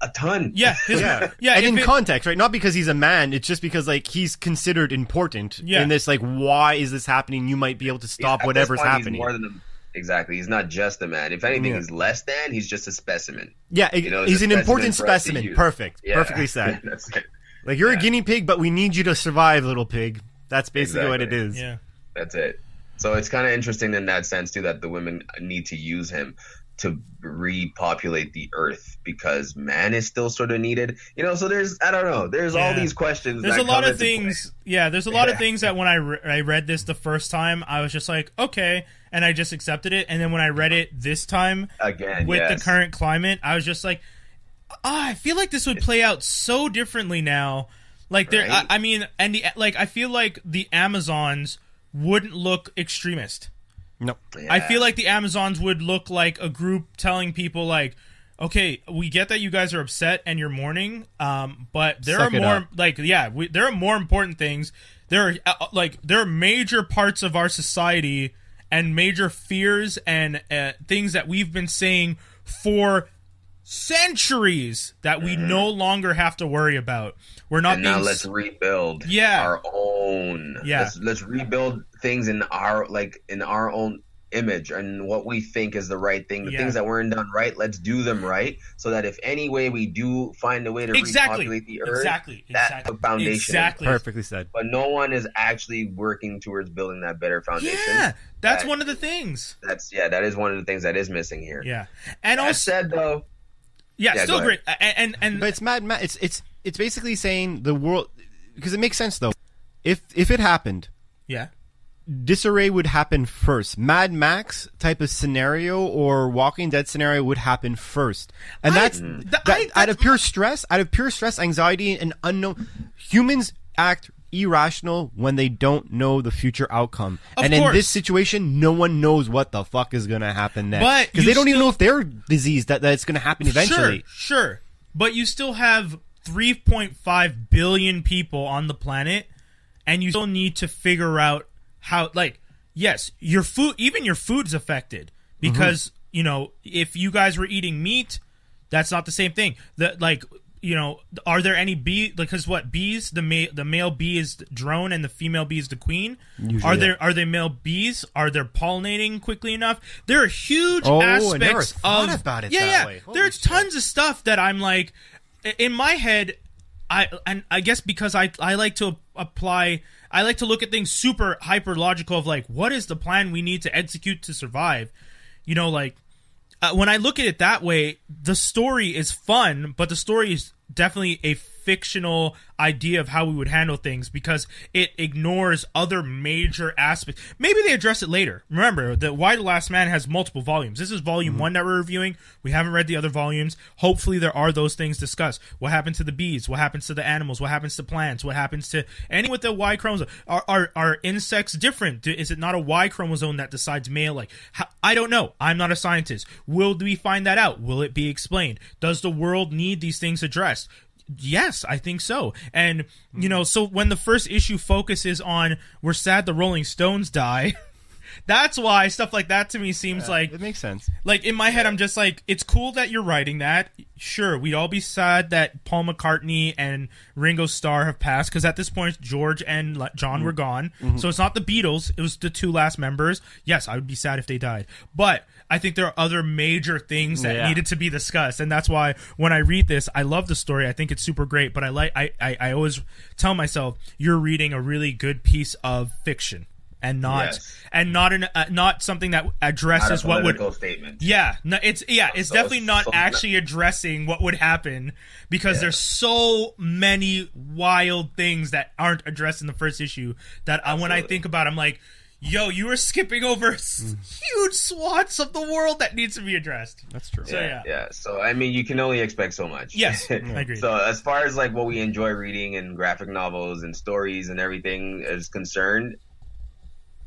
a ton. Yeah. And in context, right? Not because he's a man. It's just because like he's considered important in this. Like, why is this happening? You might be able to stop whatever's happening. He's more than exactly. He's not just a man. If anything, he's less than. He's just a specimen. Yeah, you know, he's an important specimen. Perfect. Yeah. Perfectly said. That's it. Like, you're a guinea pig, but we need you to survive, little pig. That's basically what it is. Yeah. That's it. So it's kind of interesting in that sense, too, that the women need to use him to repopulate the earth because man is still sort of needed. You know, so there's, I don't know, there's all these questions. There's a lot of things. Yeah, there's a lot of things that when I read this the first time, I was just like, okay, and I just accepted it. And then when I read it this time, again, with the current climate, I was just like, I feel like this would play out so differently now. Like, there, right? I mean, and I feel like the Amazons wouldn't look extremist. Nope. Yeah. I feel like the Amazons would look like a group telling people, like, okay, we get that you guys are upset and you're mourning, but there are more, like, there are more important things. There are major parts of our society and major fears and things that we've been saying for centuries that we no longer have to worry about. We're not. And now let's rebuild. Our own. Yeah. Let's rebuild things in our own image and what we think is the right thing. The things that weren't done right, let's do them right, so that if any way we do find a way to repopulate the earth, that's the foundation. Exactly. Perfectly said. But no one is actually working towards building that better foundation. Yeah, that's one of the things. That is one of the things that is missing here. Yeah, and that also said though. Yeah, still great. And but it's mad. It's basically saying the world, because it makes sense though. If it happened, disarray would happen first. Mad Max type of scenario or Walking Dead scenario would happen first, and out of pure stress, anxiety, and unknown. Humans act irrational when they don't know the future outcome. In this situation, no one knows what the fuck is going to happen next. Because they don't even know if they're diseased, that it's going to happen eventually. Sure. But you still have 3.5 billion people on the planet, and you still need to figure out how, like, yes, your food's affected. Because, you know, if you guys were eating meat, that's not the same thing. You know, are there any bees? Because bees? The male bee is the drone and the female bee is the queen. Usually, are there male bees? Are they pollinating quickly enough? There are huge aspects I never thought about it that way. There's tons of stuff that I'm like, in my head, I guess because I like to apply. I like to look at things super hyper logical of like, what is the plan we need to execute to survive? You know, like. When I look at it that way, the story is fun, but the story is definitely a fictional idea of how we would handle things because it ignores other major aspects. Maybe they address it later. Remember, Why the Last Man has multiple volumes. This is volume 1 that we're reviewing. We haven't read the other volumes. Hopefully there are those things discussed. What happens to the bees? What happens to the animals? What happens to plants? What happens to any with the Y chromosome? Are insects different? Is it not a Y chromosome that decides male? Like, I don't know. I'm not a scientist. Will we find that out? Will it be explained? Does the world need these things addressed? Yes, I think so. And, you know, so when the first issue focuses on we're sad the Rolling Stones die, that's why stuff like that to me seems like... It makes sense. Like, in my head, I'm just like, it's cool that you're writing that. Sure, we'd all be sad that Paul McCartney and Ringo Starr have passed, because at this point, George and John were gone. So it's not the Beatles, it was the two last members. Yes, I would be sad if they died. But I think there are other major things that needed to be discussed, and that's why when I read this, I love the story. I think it's super great, but I always tell myself, you're reading a really good piece of fiction. And not not something that addresses not a what would statement. It's definitely not actually addressing what would happen because there's so many wild things that aren't addressed in the first issue that when I think about it, I'm like, yo, you are skipping over huge swaths of the world that needs to be addressed. That's true. So, So, I mean, you can only expect so much. Yes, I agree. So, as far as like what we enjoy reading and graphic novels and stories and everything is concerned,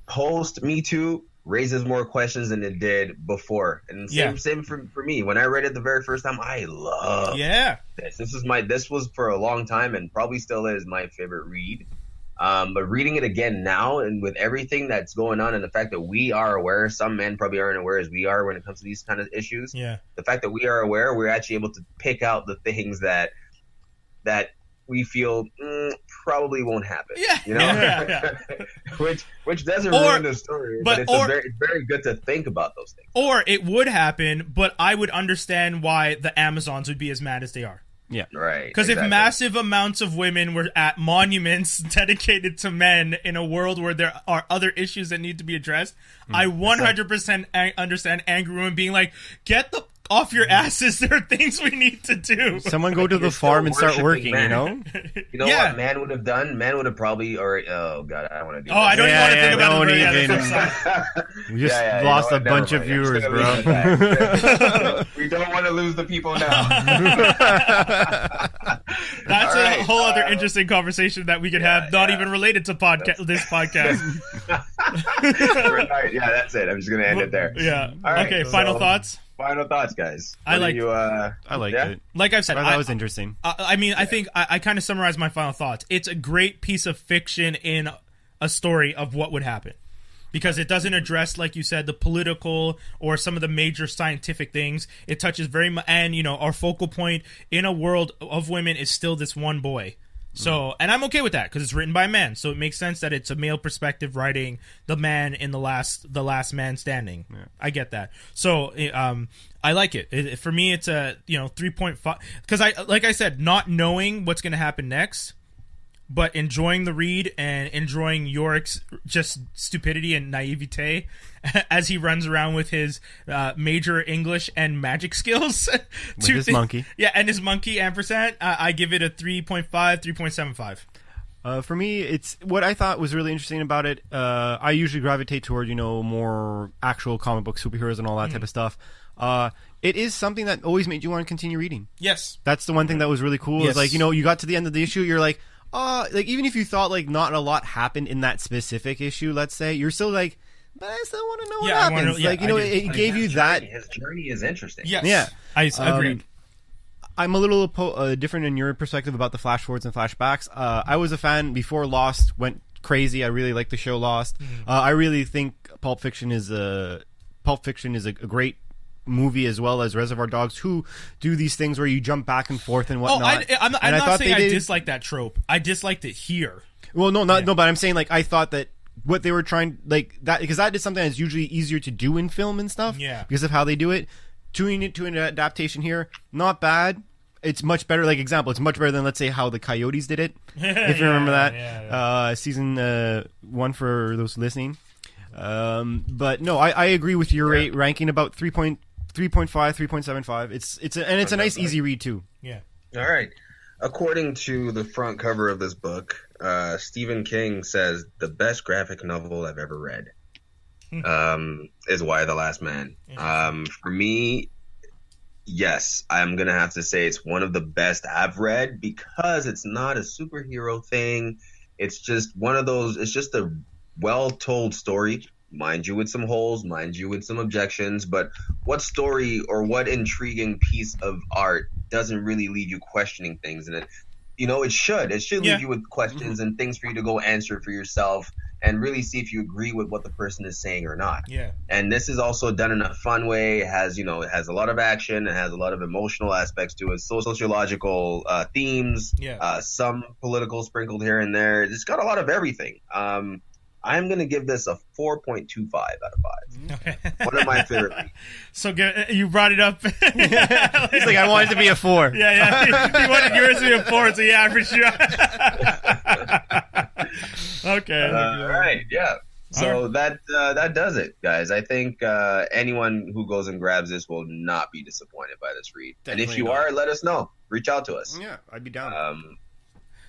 post Me Too raises more questions than it did before. And same for me. When I read it the very first time, I loved this. This was for a long time and probably still is my favorite read. But reading it again now and with everything that's going on and the fact that we are aware, some men probably aren't aware as we are when it comes to these kind of issues. Yeah. The fact that we are aware, we're actually able to pick out the things that we feel probably won't happen. You know? which doesn't ruin the story, but it's very good to think about those things. Or it would happen, but I would understand why the Amazons would be as mad as they are. Yeah. Right. Because if massive amounts of women were at monuments dedicated to men in a world where there are other issues that need to be addressed, I 100% understand angry women being like, get the off your asses. There are things we need to do. Someone go to the farm and start working, man. you know? You know what man would have done? Man would have probably, oh God, I don't want to do that. I don't even want to think about it. We just lost a bunch of viewers, bro. We don't want to lose the people now. That's a whole other interesting conversation that we could have, not even related to this podcast. Right, that's it. I'm just going to end it there. Yeah. All right, okay, final thoughts? Final thoughts, guys. I liked it. Like I've said, that was interesting. I think I kind of summarized my final thoughts. It's a great piece of fiction in a story of what would happen. Because it doesn't address, like you said, the political or some of the major scientific things. It touches very much, and our focal point in a world of women is still this one boy. So, and I'm okay with that because it's written by a man, so it makes sense that it's a male perspective writing the man in the last man standing. Yeah. I get that. So, I like it. For me, it's a 3.5 because like I said, not knowing what's going to happen next, but enjoying the read and enjoying Yorick's just stupidity and naivete as he runs around with his major English and magic skills. With his monkey. Yeah, and his monkey, Ampersand. I give it a 3.5, 3.75. For me, it's what I thought was really interesting about it. I usually gravitate toward, more actual comic book superheroes and all that type of stuff. It is something that always made you want to continue reading. Yes. That's the one thing that was really cool. Yes. Is like, you got to the end of the issue, you're like, like even if you thought like not a lot happened in that specific issue, let's say, you're still like, but I still want to know what happens. It gave you that. His journey is interesting. Yes. Yeah. I agree. I'm a little different in your perspective about the flash forwards and flashbacks. I was a fan before Lost went crazy. I really like the show Lost. I really think Pulp Fiction is a great movie, as well as Reservoir Dogs, who do these things where you jump back and forth and whatnot. I'm not saying I dislike that trope. I disliked it here. Well, no, but I'm saying like I thought that what they were trying like that, because that is something that's usually easier to do in film and stuff. Yeah. Because of how they do it. Tuning it to an adaptation here, not bad. It's much better. Like example, it's much better than, let's say, how the Coyotes did it. If you remember that, season 1 for those listening. But no, I agree with your ranking about 3.5, 3.75. It's a nice easy read too. Yeah. All right. According to the front cover of this book, Stephen King says the best graphic novel I've ever read is Why the Last Man. For me, yes, I'm gonna have to say it's one of the best I've read because it's not a superhero thing. It's just one of those. It's just a well-told story. Mind you, with some holes, mind you, with some objections, but what story or what intriguing piece of art doesn't really leave you questioning things? And it should leave you with questions and things for you to go answer for yourself and really see if you agree with what the person is saying or not. Yeah. And this is also done in a fun way. It has a lot of action. It has a lot of emotional aspects to it, sociological themes, some political sprinkled here and there. It's got a lot of everything. I'm going to give this a 4.25 out of 5. One of my favorite reads. So you brought it up. He's like, I want it to be a 4. Yeah. He wanted yours to be a 4, so yeah, for sure. Okay. All right, yeah. So that does it, guys. I think anyone who goes and grabs this will not be disappointed by this read. Definitely. And if you are, let us know. Reach out to us. Yeah, I'd be down.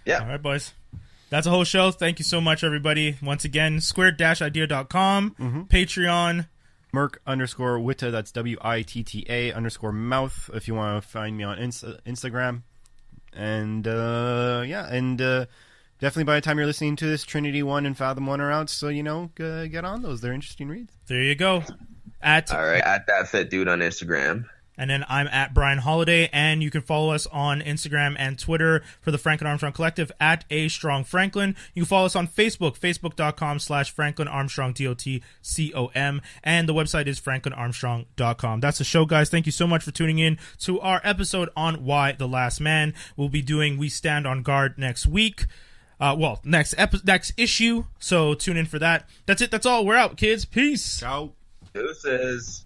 Yeah. All right, boys. That's a whole show. Thank you so much, everybody. Once again, squared-idea.com, Patreon. Merc_Witta, that's WITTA_mouth, if you want to find me on Instagram. And, definitely by the time you're listening to this, Trinity 1 and Fathom 1 are out, so, get on those. They're interesting reads. There you go. At that fit dude on Instagram. And then I'm at Brian Holiday, and you can follow us on Instagram and Twitter for the Franklin Armstrong Collective at A Strong Franklin. You can follow us on Facebook, facebook.com/Franklin Armstrong DOTCOM, and the website is franklinarmstrong.com. That's the show, guys. Thank you so much for tuning in to our episode on Why the Last Man. We'll be doing We Stand on Guard next week. Next issue. So tune in for that. That's it. That's all. We're out, kids. Peace. Ciao. Deuces.